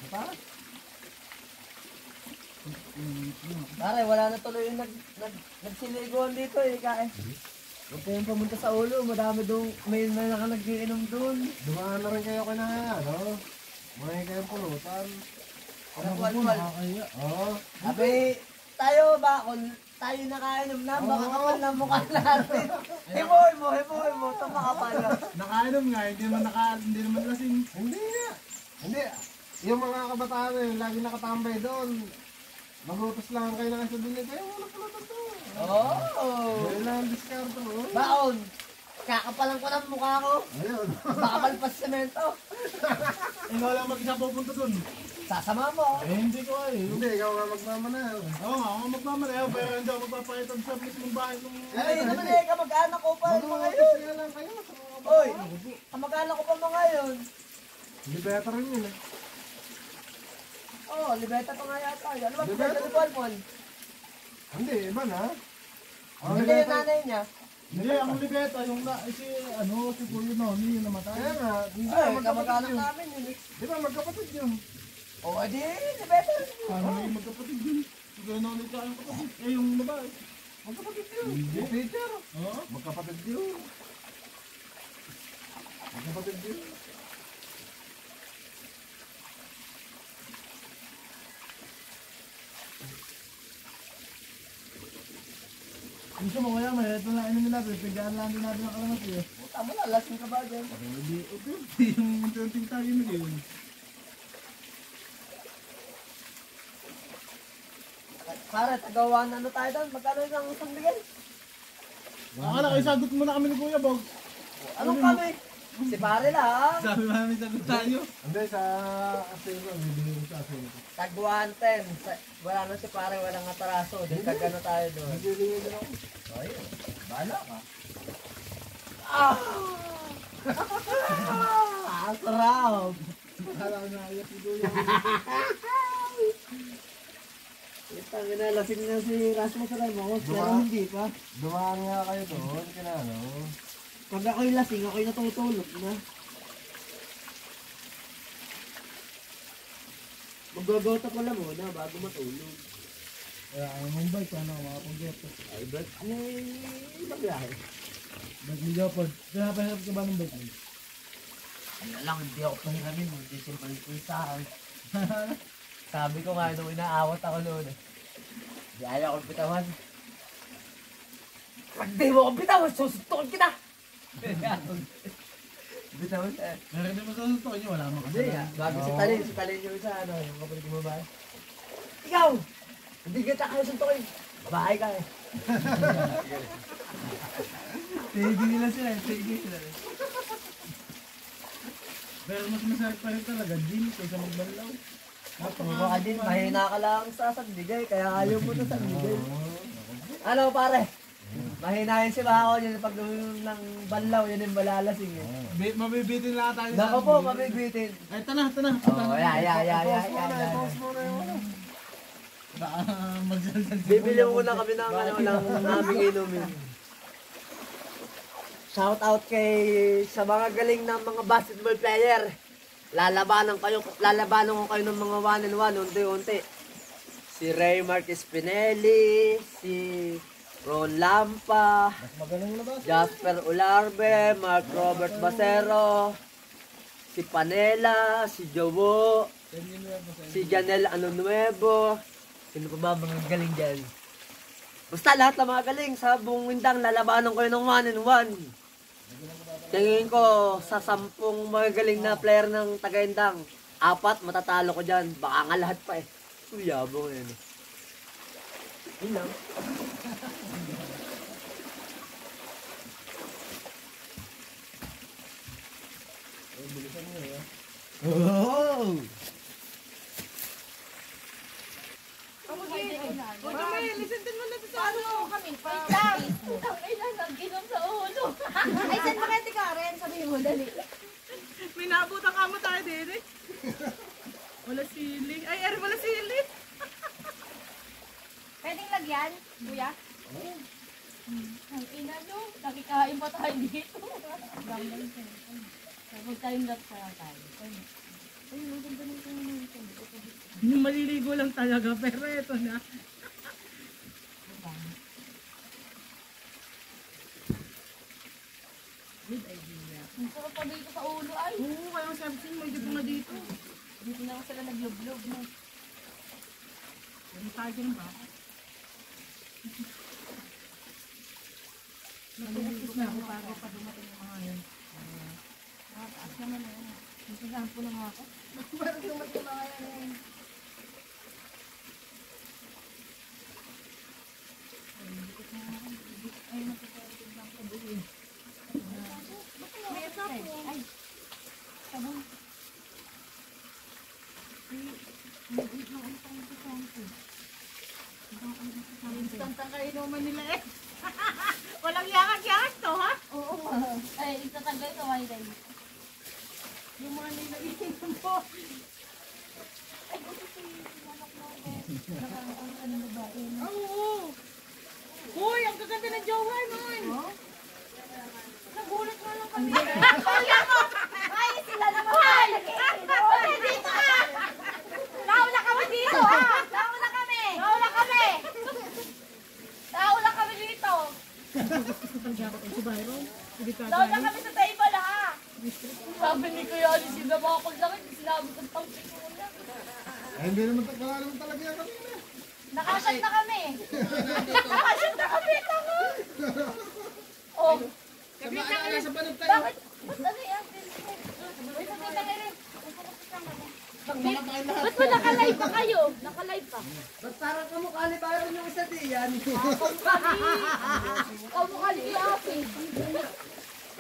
Parang? Pare, wala na tuloy yung nagsiliguan dito eh. Huwag kayong pumunta sa ulo, madami doon, may nag-iinom doon. Dumaan na rin kayo kaya, ano? May kayong pulutan. Nagwalwal. Oo. Sabi, tayo ba, kung tayo nakainom na, baka kapal na mukha natin. Himuhin mo, ito makapal. Nakainom nga, hindi naman lasing. Hindi nga. Hindi. Yung mga kabataan na yun, lagi nakatambay doon. Magutos lang kayo ng isa doon. Kayo wala pulutan doon. Oh! Wala ang discard to. Baon! Kakapalan ko ng mukha ko. Ayun. Bakapal pa sa semento. Eh, wala mag-isa pupunta dun. Sasama mo. Eh, hindi ko ay. Hindi, ikaw nga magmamanaw. Oo nga, ako magmamalayo, pero hindi ako magpapakita sa mismong bahay nung... Ay, naman eh, kamag-anak ko pa mga Mag-uusap yun. nga lang kayo sa mga Oy, kamag-anak ko pa mga yun. Libeta rin yun eh. Oh, libeta pa nga yata. Ano ba Libeta? libeta ni Paul? Hindi, iba na. Hindi yung nanay niya. Hindi, ang libeta, yung si Kuya Noni, yung namatay. Kaya nga, hindi Ay, magkapatid kamag-anak yun. namin yun eh. Di ba magkapatid yun? Oh, di, libeta. Paano naging magkapatid yun? Si Kuya Noni tsaka yung kapatid. Eh, yung babae. Magkapatid yun. Hindi. Teacher. Oo. Magkapatid yun. Magkapatid yun. Gusto mo kaya, may ito na inumin natin. Pigaan lang din natin ang kalamat eh. Puta mo na, lasing ka ba dyan? Hindi, okay. Yung unti-unting tayo na yun. Pare, tagawa na ano tayo doon? Magkano yung isang bigay? Akala kayo, sagot muna kami ni Kuya Bog. Anong kami? Si pare lang. Sabi namin sagot tayo. Hindi, sa Asino. Bibili ko sa Asino. Tag 110. Wala na si pare, walang atraso. Di tag ano tayo doon. Bibili din ako. Ayun, bahala ka. Ah, sarap. Akala ko na ayat ni Kuya. Itang lasing na si Rasmus Ramos, pero hindi pa. Dumaan nga kayo doon, kinano. Pag ako'y lasing, ako'y natutulog na. Magagota ko lang muna bago matulog. Kaya ang Mumbai, paano ako makapag-get? Ay, ba't may ibang biyahe? Ba't ni Jopod? Pinapahirap ka ba ng bike? Ano lang, hindi ako pahiramin. Hindi simple ko sa akin. Sabi ko nga, nung inaawat ako noon eh. Di ayaw akong bitawan. Pag di mo akong bitawan, susuntukin kita! Bitawan siya. Meron mo sa susto niyo, wala mo Hindi nga, bago si Talin yung isa, ano, yung kapatid ko babae. Ikaw! Hindi kita kayo suntukin. Babae ka eh. Tigil nila sila, tigil sila. Pero mas masarap pa rin talaga, gym, kaysa magbanlaw. Puro ka din, mahina ka lang sa sandigay, kaya ayaw mo na sandigay. Ano pare? Mahinayin si Bako yun pag ng banlaw, yun yung malalasing eh. Mabibitin lang tayo Nako po, mabibitin. Ay, tana. Oh, ya. Boss mo na yun. Baka magsalsal si Bibili muna kami ng ano lang aming inumin. Shout out kay sa mga galing ng mga basketball player. Lalabanan ko kayo ng mga 1-on-1 unti-unti. Si Ray Marquez Pinelli, si Ron Lampa, Magaling na ba? Jasper Ularbe, Mark Robert Basero, si Panela, si Jowo, si Janel Nuevo, sino pa ba mga galing dyan? Basta lahat ng mga galing sa buong Windang, lalabanan ko yun ng 1-on-1. Tingin ko sa 10 magagaling na player ng Tagaindang, 4 matatalo ko dyan. Baka nga lahat pa eh. Uyabong yun. Yun lang. Oh! Listen mo na sa ano kami. Wait lang. Ay lang, nag-inom sa ulo. Ay, saan mo kaya tika rin? Sabihin mo, dali. May naabutan ka mo tayo din eh. Wala sili. Ay, wala sili. Pwedeng lagyan, kuya? Ang ina no, nakikain pa tayo dito. Kapag tayong lap pa tayo. Ay, maganda ng tayo nito. Yung maliligo lang talaga, pero eto na. Good idea. Ang sarap pa dito sa ulo ay. Oo, kaya sabi mo, hindi po na dito. Dito na ako sila naglob-lob mo. Ano tayo ganun ba? Naliligo na ako para pa dumating yung mga yun. Taas naman na yan. Nagsasampo na nga ako. Parang dumating mga yan eh. Ay, nakikita lang ko buhin. May sabon. Ay. Sabon. Instant ang kainuman nila eh. Walang yakag-yakag to, ha? Oo. Ay, itatanggal ka, why day? Yung mga nilainom mo. Ay, buti si manok mo. Ano na ba? Oo. Uy, ang gaganda ng jowa nun. Nagulat nga lang kami. Ay, sila naman. Ay, dito ka. Nauna kami dito, ha? Nauna kami. Nauna kami. Nauna kami dito. Si Byron, hindi ka Nauna kami sa table, ha? Sabi ni Kuya Alice, hindi na makapaglaki. Sinabi ko pang sikuna. Ay, hindi naman wala naman talaga yan kanina. Nakashot na kami. Nakashot na kami. Tama. Oh. Bakit? Ba't ano yan? Uy, sa tita ka rin. Ba't ba nakalive pa kayo? Nakalive pa. Ba't parang kamukha ni Byron yung isa diyan? Kamukha ni Happy.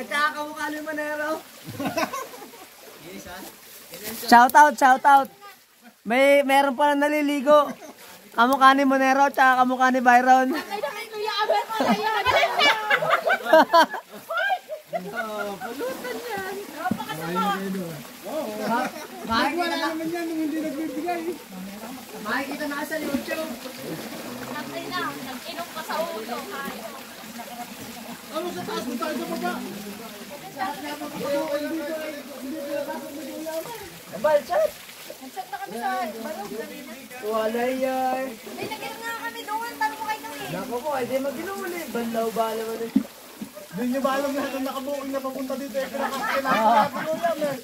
At saka kamukha ni Manero. Shout out. Meron pa na naliligo. Kamukha ni Monero at saka kamukha ni Byron. Kaya kay Kuya Aber mo na yan. Pulutan yan. Makikita na, naman yan nung hindi nagbibigay. makikita na sa YouTube. Nakay na. Nag-inom pa sa ulo. Ano sa taas mo tayo sa baba? Balchat. Nag-chat na kami sa barog kanina. Wala yan. May nag nga kami doon. Tanong mo kayo kami. Nako po, hindi mag-inuli. Banlaw ba naman eh. Hindi nyo ba alam lahat ang nakabuking na papunta dito eh. Pinakakailangan natin ulam eh.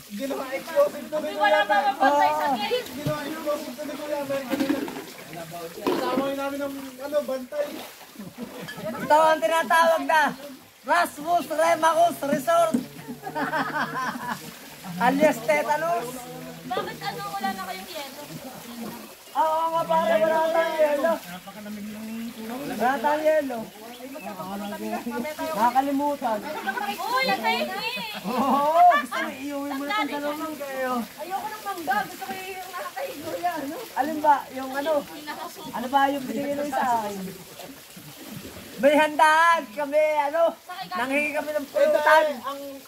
Ginawa explosive to ni Wala ba mapantay sa gate? Ginawa explosive to ni Kuya Mer kanina. Kasama namin ng bantay. Ito ang tinatawag na Rasmus Remacus Resort. Alias Tetanus. Bakit ano? Wala na kayong yelo? Oo nga pare, wala tayong yelo. Wala tayong yelo. Nakakalimutan. Uy, natahingi! Oo, gusto mo iuwi mo na itong dalawang kayo. Ayoko ng mangga. Gusto ko yung nakakahigo yan. Alin ba, yung ano? Ano ba yung binigay nung sa akin? May handaan kami, nanghingi kami ng pulutan.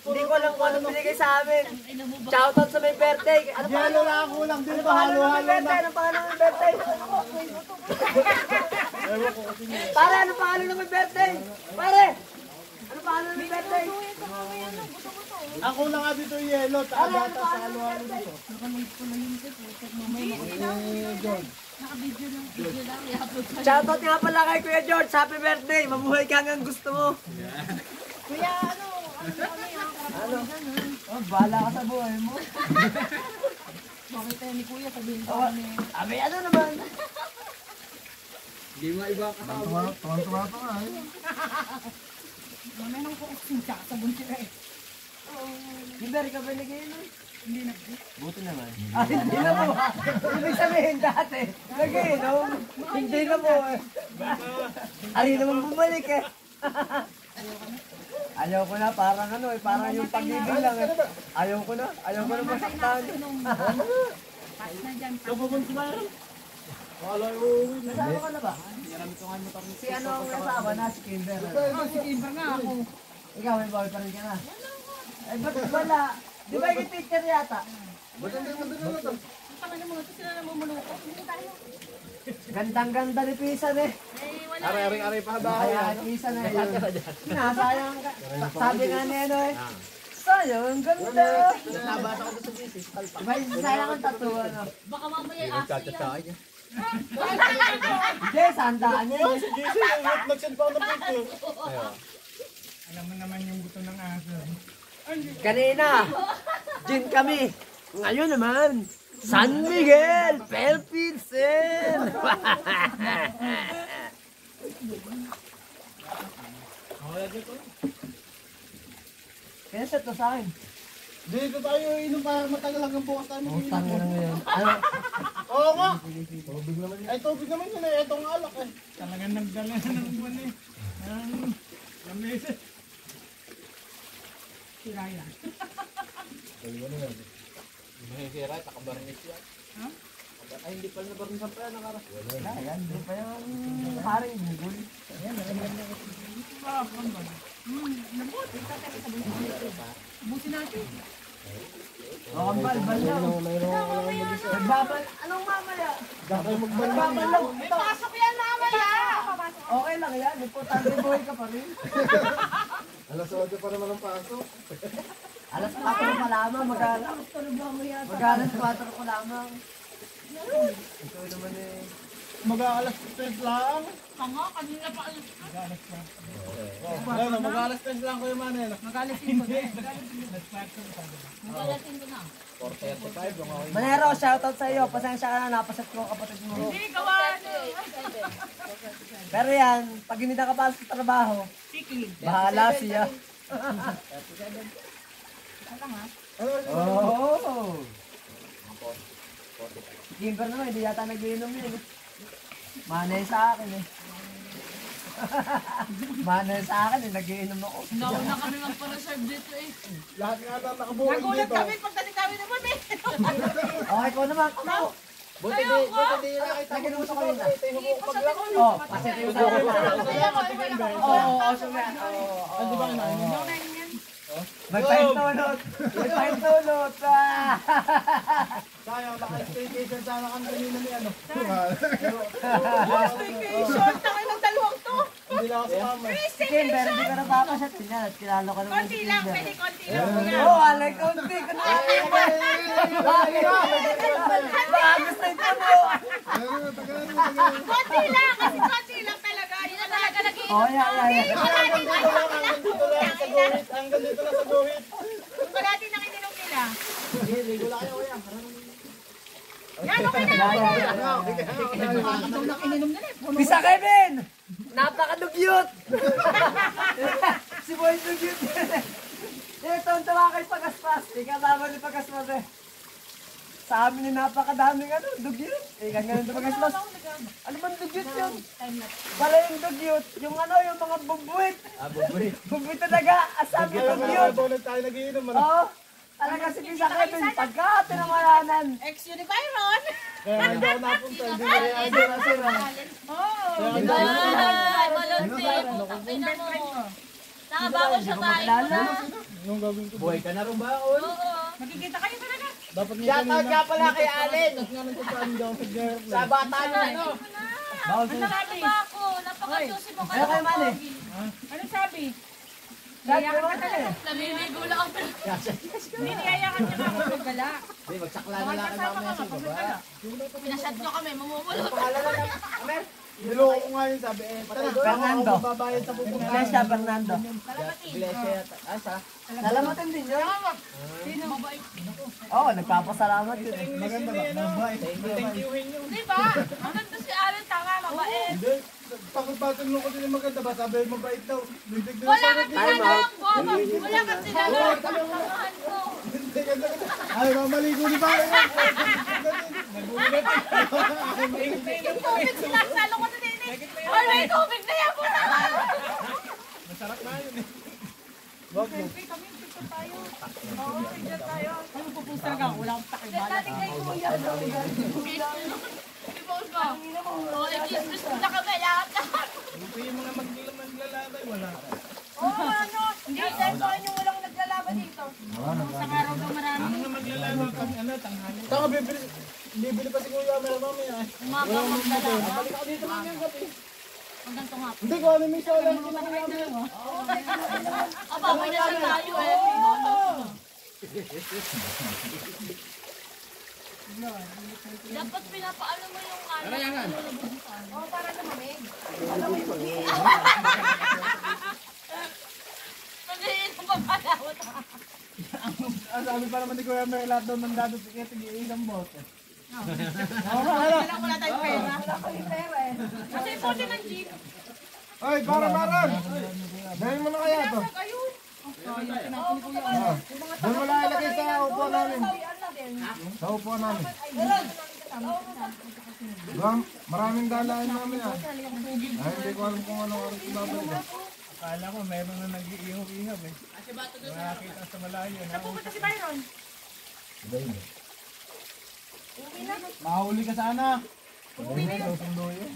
Hindi ko alam kung ano binigay sa amin. Shoutout sa may birthday. Ano pa Halo lang ako lang. Di Ano ba pa ng halo-halo na? birthday? Ano pa ng birthday? Pare, ano pa ng birthday? Pare! Ano pa ng birthday? Ako lang nga dito yung yelo. Taagata sa halo-halo dito. Shoutout nga pala kay Kuya George. Happy birthday! Mabuhay ka hanggang gusto mo. Kuya, ano kami Ano? Oh, bahala ka sa buhay mo. Bakit tayo ni Kuya sabihin ko Oh, abi, ano naman? Tuwan-tuwa pa nga eh. Mamaya nang kukusing siya, sabon sila eh. Hindi ka binigay nun? Hindi na. Buti naman. Ah, hindi na mo. Ibig sabihin dati. Nag-inom. Hindi na mo eh. Ari naman bumalik eh. Ayaw ko na, parang ano eh, parang yung pag-ibig lang eh. Ayaw ko na masaktan. Kapabon si Byron. Wala yung uuwi. Nasama ka na ba? Si ano ang nasama na, si Kimber. Si Kimber nga ako. Ikaw, may boy pa rin ka na. Ay, ba't wala? Di ba yung picture yata? Ba't hindi mo dinala to? Tanga na mga to sila na mamuluko. Hindi tayo. Gandang-ganda ni Pisan eh. Eh, wala. Aray pa ba? Kaya Pisan eh. Nasayang ka. Sabi nga ni ano eh. Sayang, ang ganda. Nabasa ko sa thesis. Diba yung sayang ang tattoo ano? Baka mamaya aso yan. Hindi, sandaan niya eh. Si JC, nag-send pa ako ng picture. Kanina, gin kami. Ngayon naman, San Miguel, Pelpilsen. Kaya set to sa akin. Dito tayo inom para matagal hanggang bukas tayo mag-inom. Tangin na ngayon. Ano? Oo nga. Tubig naman yun. Ay, tubig naman yun eh. Ito ang alak eh. Talagang nagdala ng buwan eh. Ang lamesa. Si Ryan. May sira, takabarnis yan. Ha? Ay, hindi pala nabarnis ang pera, nakaras. Wala, yan. Doon pa yung haring bugol. Ah, kambal. Labot. Busin natin. O, kambal, balaw. Nagbabal. Anong mamaya? Nagbabal lang. May pasok yan mamaya. Okay lang yan. Importante buhay ka pa rin. Alas 8 pa naman ang pasok. Alas 4 pa lamang. Mag-alas 4 pa lamang. Ikaw naman eh. Mag-aalas 3 lang. Tanga, kanina pa alas. Ano, mag-aalas 3 lang Kuya Manel. Magalisin ko din. Magalasin ko na. 4:35 yung ako. Manero, shoutout sa iyo. Pasensya ka na, napasat ko ang kapatid mo. Hindi, gawa. Pero yan, pag hindi nakapasok sa trabaho, Sikli. bahala siya. Oh. Si Kimber naman, hindi yata nag-iinom yun. Manay sa akin eh. Manay sa akin eh, nag-iinom ako. Nauna kami magpa-reserve dito eh. Lahat nga lang nakabuhay Nagulat dito. kami pagdating kami naman eh. Okay, ikaw naman, kamo. Buti di nakita Nag-inom sa kanina. paglangon. Oh, kasi ito sa akin. Oo, sumiyan. Ano ba kinain niyo? May pahintulot. May pahintulot. Sayang, naka-staycation sana kami kanina ni ano. Staycation. Tangin ng dalawang to. Hindi lang ako sumama. Si Kimber, hindi ko napapasyatin yan at kilala ko naman si Konti lang. Kimber. Pwede konti lang. Oo, alay konti. Bagus na ito mo. Konti lang. Kasi konti lang talaga. Yun na talaga nag-iinom. Oh, yeah. Hanggang dito lang sa guhit. Kung kalati nang ininom nila. Hindi, wala kayo kuya. Yan, okay na. Bisa Kevin! Napakadugyot! Si Boy dugyot. Ito ang tawa kay Pagaspas. Ikaw naman ni Pagaspas eh. Sa amin yung napakadaming dugyot. Ikaw nga yung Pagaspas. Ano bang dugyot yun? Pala yung dugyot. Yung yung mga bubuit. Bubuit. Bubuit talaga. Asabi dugyot. Ulit tayo nagiinom. Ano? Oo. Talaga si Bisa Kevin. Pagka tinamalanan. Ex-Unibyron. Kaya hindi ako napunta. Hindi ko rin Sira-sira. Oo. Ay, malunti. Putang ina mo. Nakabawal sa bahay ko na. Yung gagawin ko. Buhay ka na rin ba? Oy? Oo. Magkikita kayo talaga. Dapat nga kanina. pala kay Allen. Tapos nga nang kusaan daw sa girl. Sa bata niya, ano? Bawal Ano ba ako? Napaka-juicy mo ka Ayaw kayo man eh. Anong sabi? Kaya kayo man eh. Namimigo lang ako. Hindi niyayakan niya ako maggala. Hindi, magsakla na lang kayo mamaya sa baba. Pinashot nyo kami, mamumulot. Niloko ko nga yun sabi eh. Tara, Fernando. ako babayad sa pupunta. Iglesia Fernando. Iglesia yata. Sa? Salamatin din yun. Sino? Mabait. Oo, nagpapasalamat yun eh. Maganda ba? Mabait. Thank you. Di ba? Ang ganda si Allen, tanga, mabait. Hindi. Pagkatapos ko din yung maganda ba? Sabi mabait daw. Bibig din Wala kang tinanong, Bobo. Wala kang tinanong. Tangahan ko. Ay, mamaligo ni pare. Yung tubig, sinasalo ko na din eh. Ay, may tubig na yan, puta. Masarap na yun eh. Siyempre kami, picture tayo. Oo, picture tayo. Ano pupusta ka? Wala akong takibala. Dati kay Kuya. Di ba, Usma? Oo, nag-kiss na kami, lahat na. Ito yung mga maglalabay. Wala. Oo, ano? Hindi, dahil ko yung walang naglalaban dito. Sa araw daw marami. Ang mga maglalabay pang ano, tanghali. Taka, bibili pa si Kuya Mel mamaya. Umaga magdala. Balik ako dito mamaya gabi. Hanggang tunga. Hindi ko ano may show lang. Aba, may nasal tayo eh. Dapat pinapaano mo yung ano. Oo, para lumamig. Mag-iinom pa pala. Ang sabi pa naman ni Kuya Mel, lahat daw ng dado sa kaya isang bote. Wala tayong pera. Wala kami pera eh. Kasi puti ng jeep. Ay, para! Dahil mo na kaya to. Ayun. Doon mo lang ilagay sa upuan namin. Sa upuan namin. Maraming dalaan namin ah. Ay, hindi ko alam kung ano oras babalik. Kala ko meron na nag-iihog-ihog eh. Nakakita sa malayo. Napupunta si Byron. Mahuli ka sana. Susundo yun.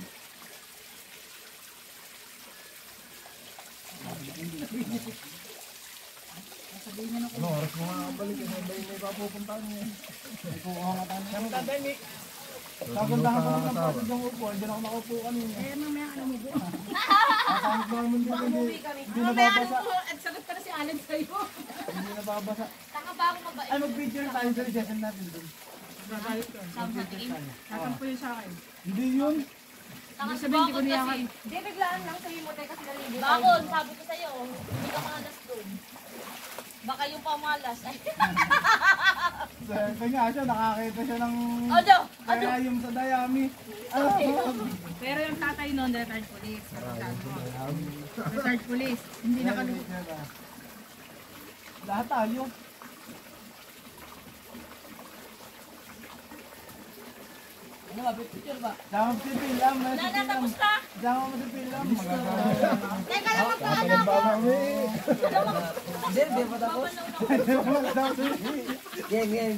Ano oras mo nga ang balik? Ano ba yung may papupuntahan niya? May kukuha nga tayo. Siyang tatay, Mick. Kapuntahan ko lang ng pasid ng upo. Hindi na ako nakaupo kanina. Eh, mamaya ano mo buo. Kakamit namin dito. Umuwi kami. Hindi Mamaya ano nababasa. po, at sagot pa na si Alan sa'yo. Hindi nababasa. Taka ba ako mabait? Ay, mag-picture tayo sa session natin dun. Babalik ko. Tatampo yun sa akin. Hindi yun. Ibig sabihin, hindi ko niyakan. Di, biglaan lang sa'yo mo tayo kasi nalilito. Bakon, sabi ko sa'yo, hindi ka malas doon. Baka yung pamalas. Ay, Kaya nga siya, nakakita siya ng... ano? Kaya yung sa Dayami. Pero yung tatay noon, retired police. Retired police. Hindi nakalugod. Lahat tayo. Ano ba, picture ba? Sama si Pilam. Nana, tapos na. Sama mo si Pilam. Magagawa. Teka lang, magpaano ako. Hindi, hindi pa tapos. Game.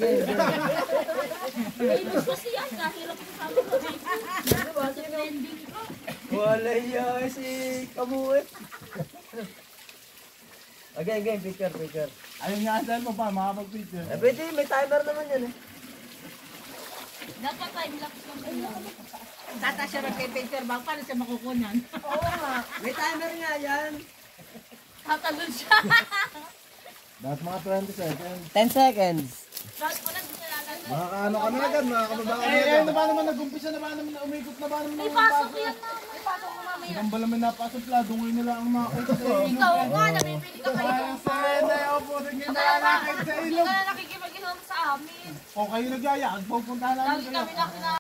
Famous kasi yan. Kahirap ko sabi ko. Ano ba? Sa trending ko. Wala yan si Kamuit. Okay, game, picture. Ayun nga, saan mo pa, makapag-picture. Eh, pwede, may timer naman yan eh. Dapat time lapse lang sa'yo. Tata siya mag-picture bang paano siya makukunan? Oo nga, may timer nga yan. Tatalon siya. Dapat mga 20 seconds. 10 seconds. Tapos mo lang dinalanan. Makakaano ka na agad, makakababa ka na Eh, agad. na ba naman nag-umpisa na ba naman na umikot na ba naman May pasok yan na. May pasok mo mamaya. Ang bala may napasok lado ngayon nila ang makakita sa ilong. Ikaw nga, namimili ka kayo. Ay, sa na ako po, hindi na nakakita sa Hindi ilong. ka na nakikipag-inom sa amin. O kayo nagyaya, pupunta namin Lagi kami na